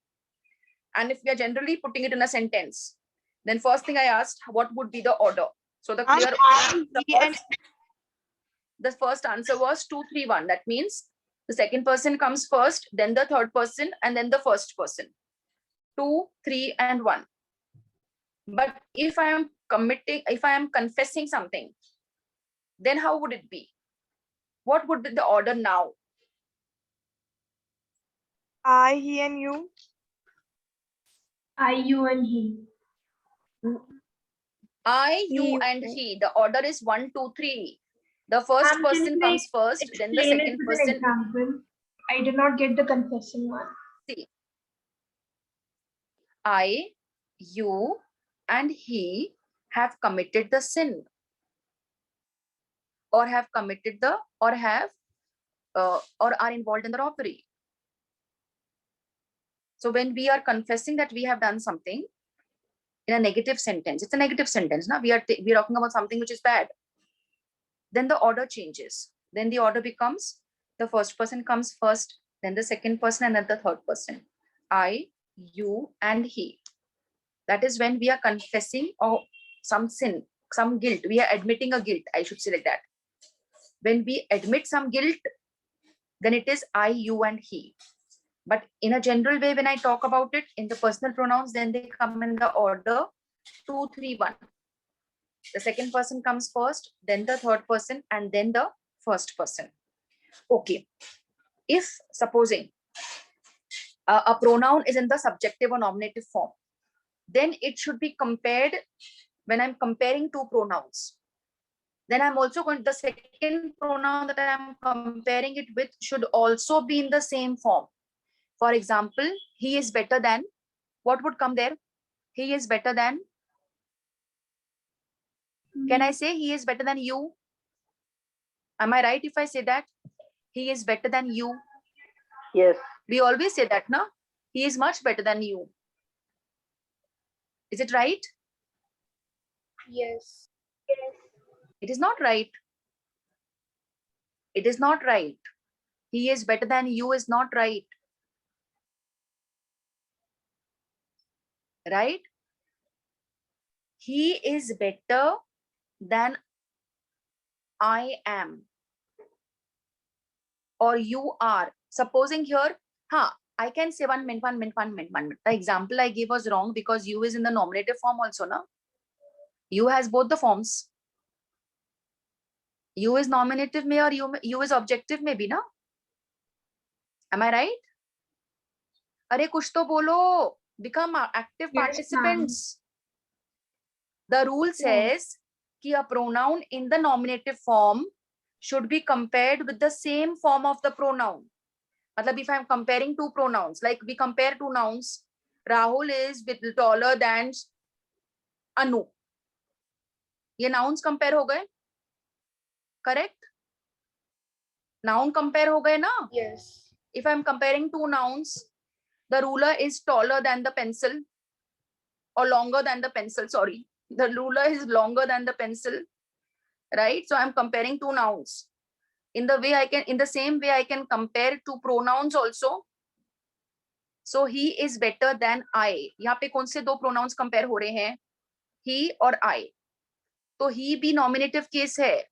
and if we are generally putting it in a sentence, then first thing I asked, what would be the order? So the
And
clear,
I, he, and
the first answer was 2, 3, 1. That means the second person comes first, then the third person, and then the first person. 2, 3, and 1. But if I am confessing something, then how would it be? What would be the order now?
I, he, and you.
I, you, and he.
I, you,
You.
and he. The order is 1, 2, 3. The first
Ma'am, can
person
you,
comes first, then the
Explain it
second
with an
person.
example. I did not get the confessing one.
I, you, and he have committed the sin, or have committed the, or have, or are involved in the robbery. So when we are confessing that we have done something in a negative sentence, it's a negative sentence. Now we are talking about something which is bad. Then the order changes. Then the order becomes the first person comes first, then the second person, and then the third person. I, you, and he. That is when we are confessing or some sin, some guilt. We are admitting a guilt, I should say like that. When we admit some guilt, then it is I, you, and he. But in a general way, when I talk about it in the personal pronouns, then they come in the order 2, 3, 1. The second person comes first, then the third person, and then the first person. Okay. If supposing a pronoun is in the subjective or nominative form, then it should be compared when I'm comparing two pronouns. Then I'm also going, the second pronoun that I'm comparing it with should also be in the same form. For example, he is better than, what would come there? He is better than. Can I say he is better than you? Am I right if I say that? He is better than you.
Yes.
We always say that, no? He is much better than you. Is it right?
Yes.
It is not right. It is not right. He is better than you is not right. Right? He is better than I am. Or you are. Supposing here, I can say 1 minute. The example I gave was wrong because you is in the nominative form also, no? You has both the forms. You is nominative may or you is objective may be, no? Am I right? Arey kuch to bolo. Become active
Yes,
participants. The rule says कि a pronoun in the nominative form should be compared with the same form of the pronoun. Matlab, if I'm comparing two pronouns, like we compare two nouns, Rahul is taller than Anu. ये nouns compare हो गए? Correct? Noun compare हो गए ना?
Yes.
If I'm comparing two nouns, the ruler is taller than the pencil or longer than the pencil, sorry. The ruler is longer than the pencil, right? So I'm comparing two nouns. In the same way I can compare two pronouns also. So he is better than I. यहाँ पे कौन से दो pronouns compare हो रहे हैं? He और I. तो he भी nominative case है.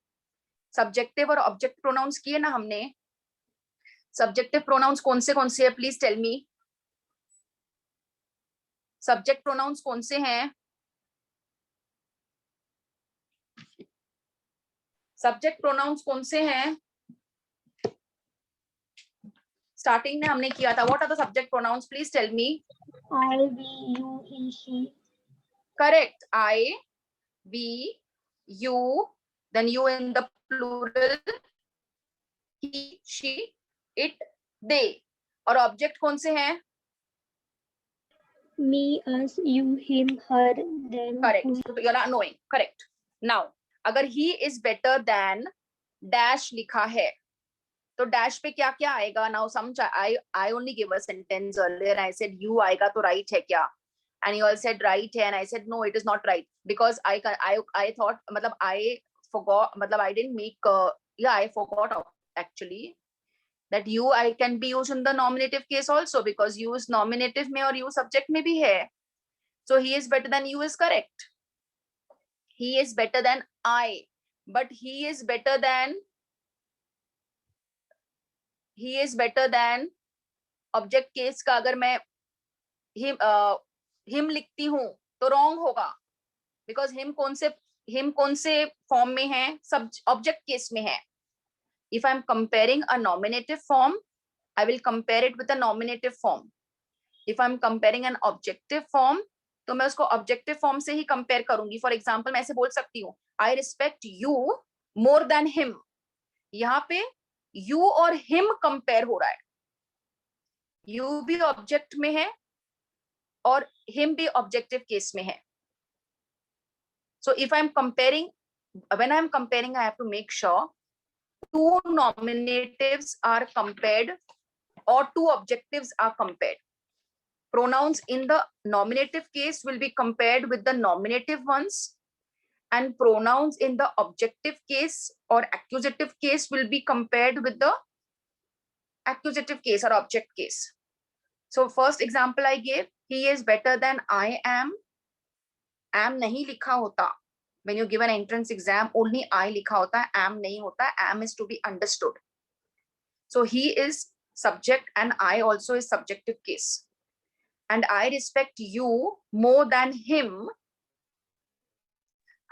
Subjective और object pronouns किए ना हमने. Subjective pronouns कौन से हैं? Please tell me. Subject pronouns कौन से हैं? Subject pronouns कौन से हैं? Starting में हमने किया था. What are the subject pronouns? Please tell me.
I, we, you, he, she.
Correct. I, we, you, then you in the plural, he, she, it, they. और object कौन से हैं?
Me, us, you, him, her, them.
Correct.
who.
So you're not knowing. Correct. Now, अगर he is better than dash लिखा है, तो dash पे क्या क्या आएगा? Now some I only gave a sentence earlier. I said you आएगा तो right है क्या? And you all said right है, and I said no, it is not right because I thought मतलब I forgot मतलब I didn't make I forgot actually that you I can be used in the nominative case also because you is nominative में और you subject में भी है. So he is better than you is correct. He is better than I, but he is better than object case का अगर मैं him लिखती हूँ तो wrong होगा because him कौन से form में है? Object case में है. If I'm comparing a nominative form, I will compare it with a nominative form. If I'm comparing an objective form, तो मैं उसको objective form से ही compare करूंगी. For example, मैं ऐसे बोल सकती हूँ, I respect you more than him. यहाँ पे you और him compare हो रहा है. You भी object में है और him भी objective case में है. So if I'm comparing, when I'm comparing, I have to make sure two nominatives are compared or two objectives are compared. Pronouns in the nominative case will be compared with the nominative ones, and pronouns in the objective case or accusative case will be compared with the accusative case or object case. So first example I gave, he is better than I am. Am नहीं लिखा होता. When you give an entrance exam, only I लिखा होता है, am नहीं होता है. Am is to be understood. So he is subject and I also is subjective case. And I respect you more than him.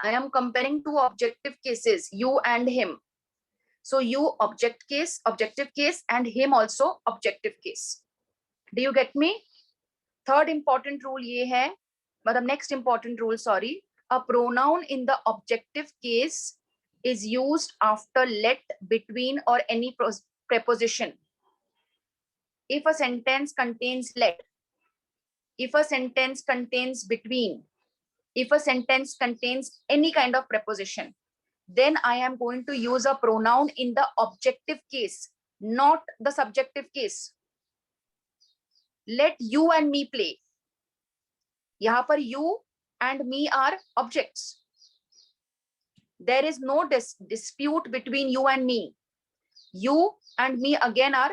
I am comparing two objective cases, you and him. So you objective case, and him also objective case. Do you get me? Third important rule ये है, मतलब next important rule, sorry. A pronoun in the objective case is used after let, between, or any preposition. If a sentence contains let, if a sentence contains between, if a sentence contains any kind of preposition, then I am going to use a pronoun in the objective case, not the subjective case. Let you and me play. यहाँ पर you and me are objects. There is no dispute between you and me. You and me again are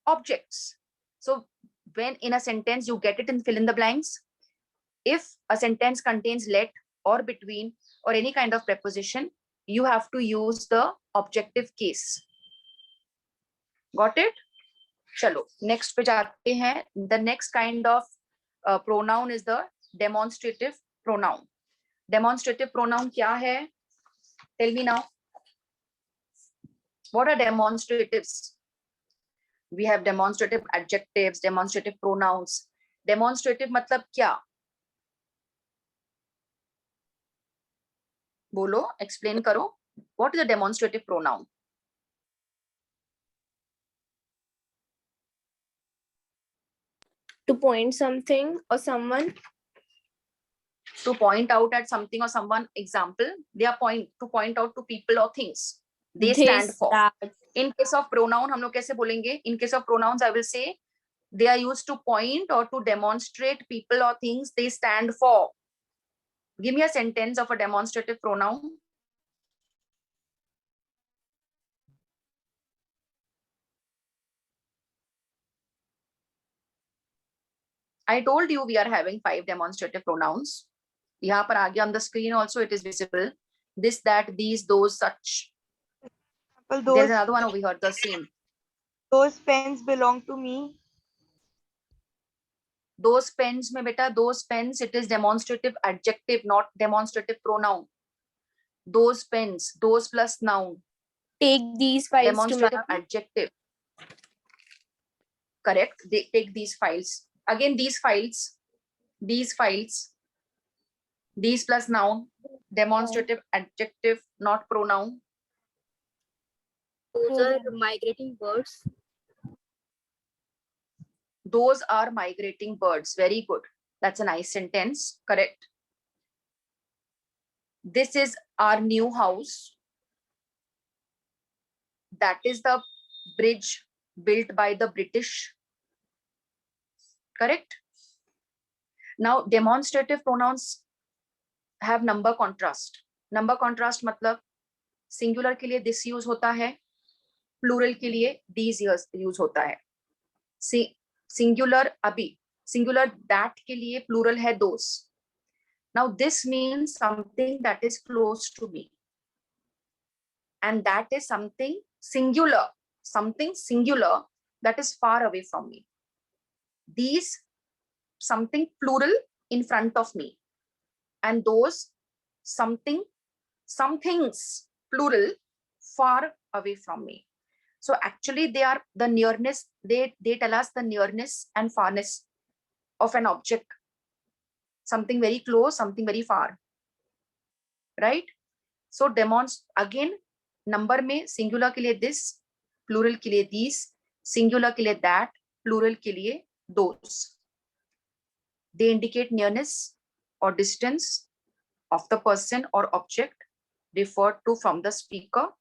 objects. So when in a sentence you get it in fill in the blanks, if a sentence contains let or between or any kind of preposition, you have to use the objective case. Got it? Chalo, next पे जाते हैं. The next kind of pronoun is the demonstrative pronoun. Demonstrative pronoun क्या है? Tell me now. What are demonstratives? We have demonstrative adjectives, demonstrative pronouns. Demonstrative मतलब क्या? बोलो, explain करो. What is a demonstrative pronoun?
To point something or someone.
To point out at something or someone. Example, they are to point out to people or things. They stand for. In case of pronoun, हम लोग कैसे बोलेंगे? In case of pronouns, I will say they are used to point or to demonstrate people or things they stand for. Give me a sentence of a demonstrative pronoun. I told you we are having 5 demonstrative pronouns. यहाँ पर आगे on the screen also it is visible. This, that, these, those, such.
Well,
There's
those
another one over here, the same.
those pens belong to me.
Those pens में बेटा, those pens, it is demonstrative adjective, not demonstrative pronoun. Those pens, those plus noun,
Take these files to
demonstrative
me.
adjective. Correct. They take these files. Again, these files, these plus noun, demonstrative adjective, not pronoun.
Those are migrating birds.
Those are migrating birds. Very good. That's a nice sentence. Correct. This is our new house. That is the bridge built by the British. Correct. Now, demonstrative pronouns have number contrast. Number contrast मतलब singular के लिए this use होता है, plural के लिए these use होता है. Singular अभी, singular that के लिए plural है those. Now this means something that is close to me, and that is something singular that is far away from me. These, something plural in front of me, and those, something, some things plural far away from me. So actually they are the nearness, they tell us the nearness and farness of an object. Something very close, something very far, right? So again, number में singular के लिए this, plural के लिए these, singular के लिए that, plural के लिए those. They indicate nearness or distance of the person or object referred to from the speaker.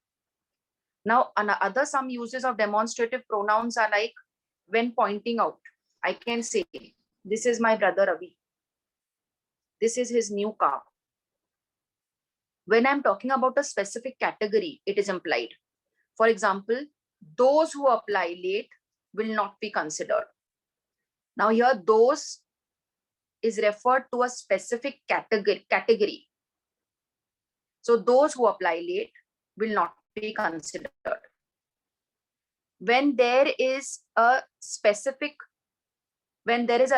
Now, other some uses of demonstrative pronouns are like when pointing out. I can say, this is my brother Ravi. This is his new car. When I'm talking about a specific category, it is implied. For example, those who apply late will not be considered. Now here, those is referred to a specific category. So those who apply late will not be considered. When there is a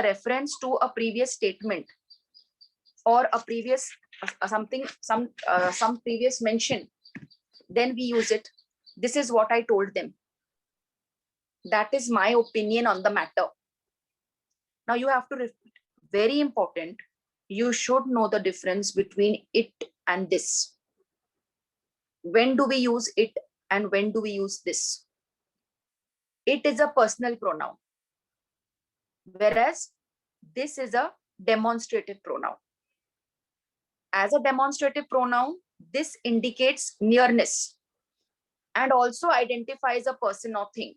reference to a previous statement or a previous some previous mention, then we use it. This is what I told them. That is my opinion on the matter. Now you have to repeat. Very important. You should know the difference between it and this. When do we use it and when do we use this? It is a personal pronoun, whereas this is a demonstrative pronoun. As a demonstrative pronoun, this indicates nearness and also identifies a person or thing.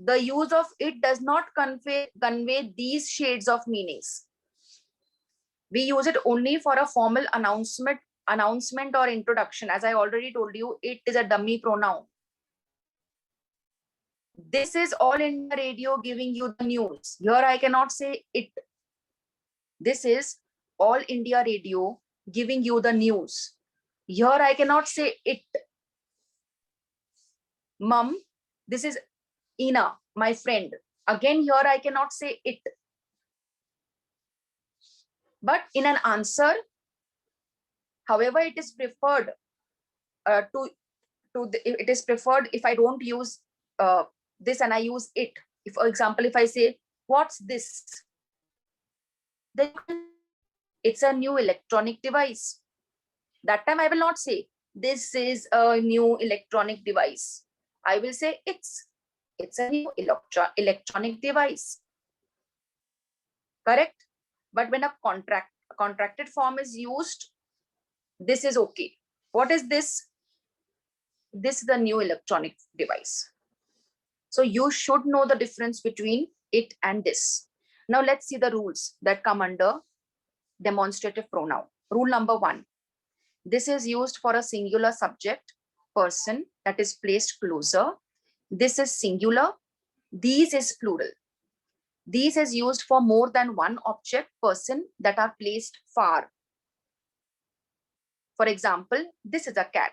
The use of it does not convey these shades of meanings. We use it only for a formal announcement or introduction. As I already told you, it is a dummy pronoun. This is All India Radio giving you the news. Here I cannot say it. This is All India Radio giving you the news. Here I cannot say it. Mum, this is Ina, my friend. Again, here I cannot say it. But in an answer, however, it is preferred it is preferred if I don't use this and I use it. If, for example, if I say, what's this? Then it's a new electronic device. That time I will not say, this is a new electronic device. I will say, it's a new electronic device. Correct? But when a contracted form is used, this is okay. What is this? This is the new electronic device. So you should know the difference between it and this. Now let's see the rules that come under demonstrative pronoun. Rule number 1. This is used for a singular subject, person, that is placed closer. This is singular. These is plural. These is used for more than one object, person, that are placed far. For example, this is a cat.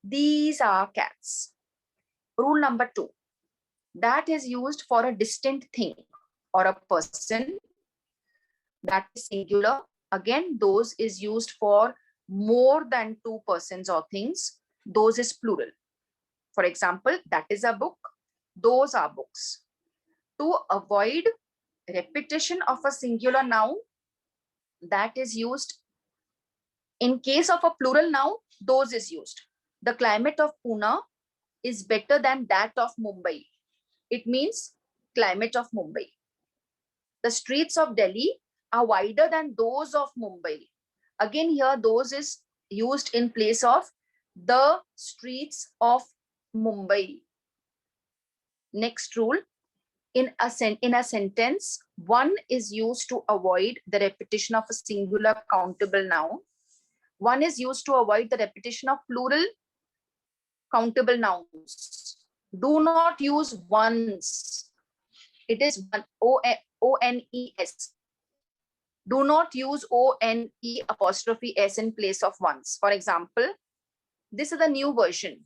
These are cats. Rule number 2. That is used for a distant thing or a person, that is singular. Again, those is used for more than two persons or things. Those is plural. For example, that is a book. Those are books. To avoid repetition of a singular noun, that is used. In case of a plural noun, those is used. The climate of Pune is better than that of Mumbai. It means climate of Mumbai. The streets of Delhi are wider than those of Mumbai. Again, here those is used in place of the streets of Mumbai. Next rule, in a sentence, one is used to avoid the repetition of a singular countable noun. One is used to avoid the repetition of plural countable nouns. Do not use ones. It is O-N-E-S. Do not use O-N-E apostrophe S in place of ones. For example, this is a new version.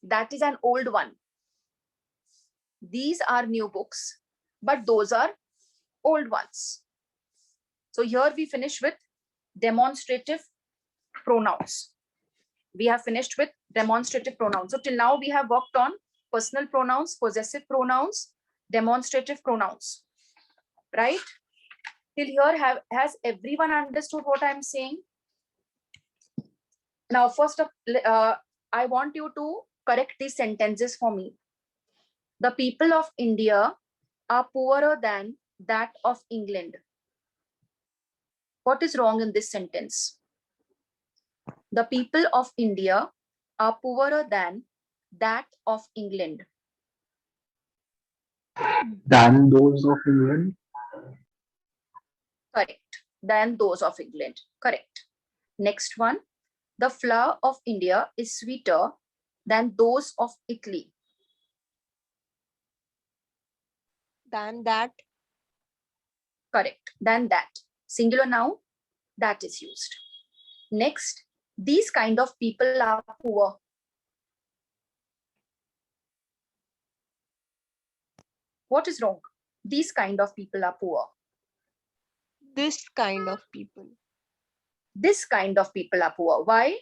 That is an old one. These are new books, but those are old ones. So here we finish with demonstrative pronouns. We have finished with demonstrative pronouns. So till now we have worked on personal pronouns, possessive pronouns, demonstrative pronouns, right? Till here, has everyone understood what I'm saying? Now, first of I want you to correct these sentences for me. The people of India are poorer than that of England. What is wrong in this sentence? The people of India are poorer than that of England.
Than those of England.
Correct. Than those of England. Correct. Next one. The flour of India is sweeter than those of Italy.
Than that.
Correct. Than that. Singular noun, that is used. Next, these kind of people are poor. What is wrong? These kind of people are poor.
This kind of people.
This kind of people are poor. Why?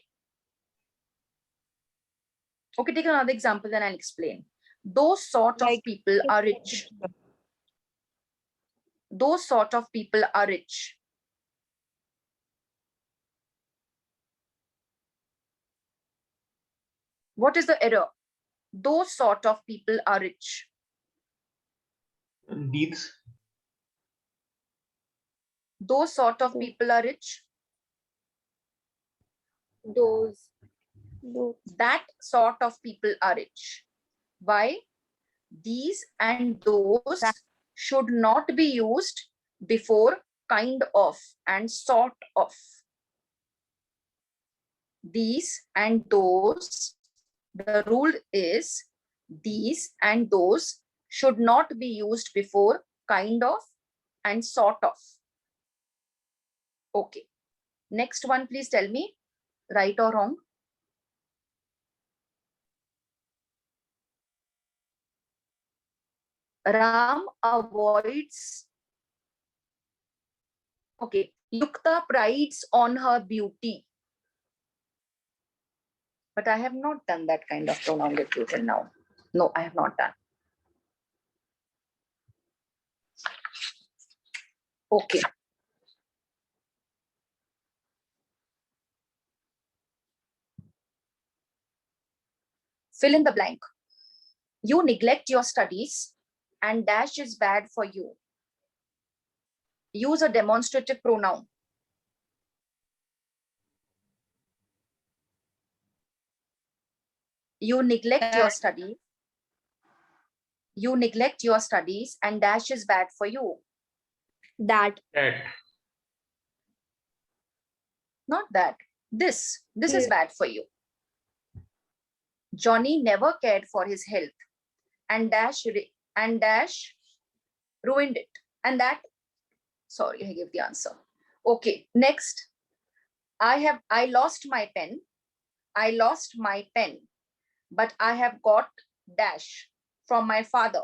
Okay, take another example, then I'll explain. Those sort of people are rich. Those sort of people are rich. What is the error? Those sort of people are rich.
These.
Those sort of people are rich.
Those.
That sort of people are rich. Why? These and those should not be used before kind of and sort of. These and those, the rule is these and those should not be used before kind of and sort of. Okay. Next one, please tell me, right or wrong? Ram avoids. Okay. Yukta prides on her beauty. But I have not done that kind of pronoun with you till now. No, I have not done. Okay. Fill in the blank. You neglect your studies and dash is bad for you. Use a demonstrative pronoun. You neglect your study. You neglect your studies and dash is bad for you.
That.
That.
Not that. This is
Yeah.
bad for you. Johnny never cared for his health and dash ruined it. And that, sorry, I gave the answer. Okay, next. I lost my pen. I lost my pen, but I have got dash from my father.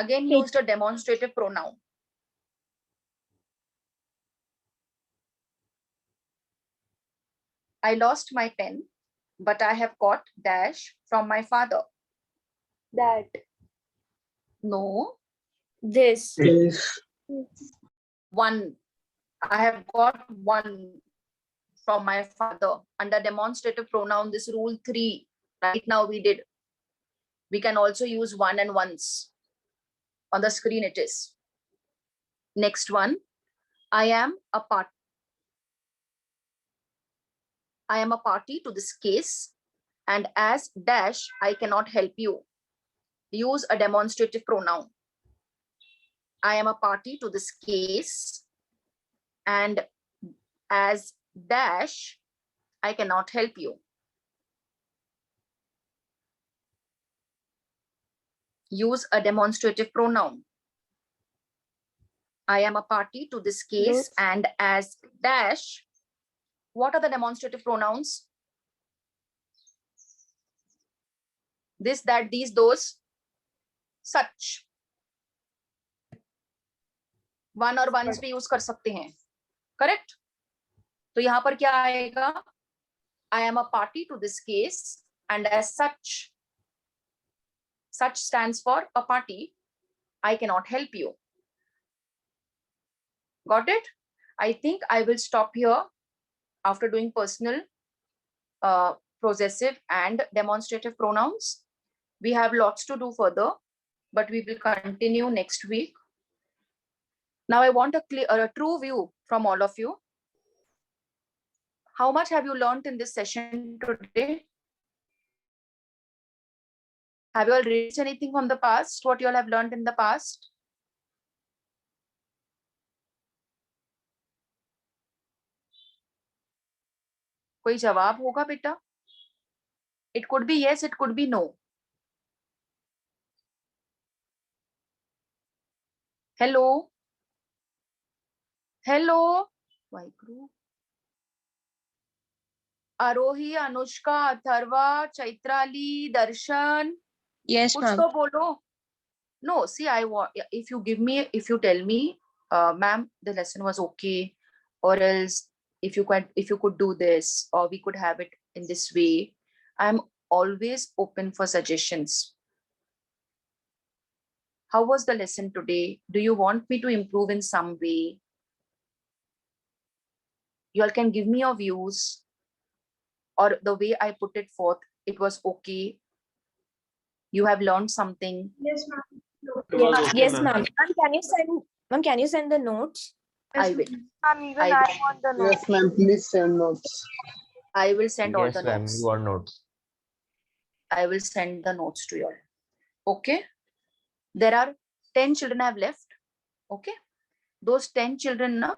Again, used a demonstrative pronoun. I lost my pen, but I have got dash from my father.
That.
No,
This.
This.
one. I have got one from my father. Under demonstrative pronoun, this rule 3. Right now we did. We can also use one and ones. On the screen it is. Next one. I am a party to this case, and as dash I cannot help you. Use a demonstrative pronoun. I am a party to this case, and as dash I cannot help you. Use a demonstrative pronoun. I am a party to this case, and as dash. What are the demonstrative pronouns? This, that, these, those, such. One और once भी use कर सकते हैं. Correct? तो यहां पर क्या आएगा? I am a party to this case, and as such stands for a party. I cannot help you. Got it? I think I will stop here after doing personal, possessive and demonstrative pronouns. We have lots to do further, but we will continue next week. Now I want a true view from all of you. How much have you learned in this session today? Have you all read anything from the past? What you all have learned in the past? कोई जवाब होगा बेटा? It could be yes, it could be no. Hello? Hello? Vaiguru. Arohi, Anushka, Atharva, Chaitrali, Darshan.
Yes,
कुछ
ma'am.
तो बोलो. No, see, I want, if you tell me, ma'am, the lesson was okay, or else if you could do this, or we could have it in this way, I'm always open for suggestions. How was the lesson today? Do you want me to improve in some way? You all can give me your views, or the way I put it forth, it was okay. You have learned something.
Yes, ma'am.
Yes, ma'am. Ma'am, can you send the notes?
I will.
Ma'am, even
I
I
will.
want the notes.
Yes, ma'am. Please send notes.
I will send all
Yes,
the
ma'am.
notes.
You want notes?
I will send the notes to you all. Okay. There are 10 children have left. Okay. Those 10 children ना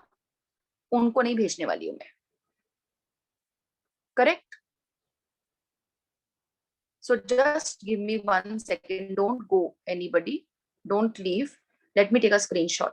उनको नहीं भेजने वाली हूँ मैं. Correct? So just give me 1 second. Don't go, anybody. Don't leave. Let me take a screenshot.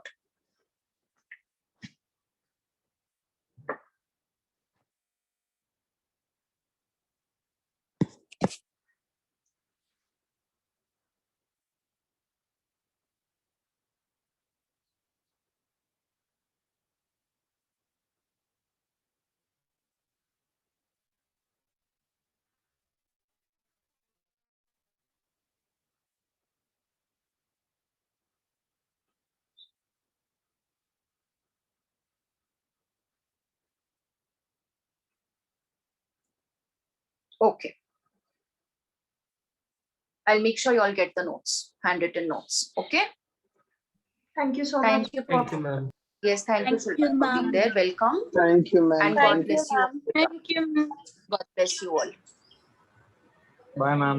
Okay. I'll make sure you all get the notes, handwritten notes. Okay.
Thank you so much.
Thank you.
Thank you, ma'am.
Yes, thank you,
Thank
children,
you,
for being
ma'am.
there. Welcome.
Thank you, ma'am.
And God bless you.
Thank you, ma'am.
God bless you all.
Bye, ma'am.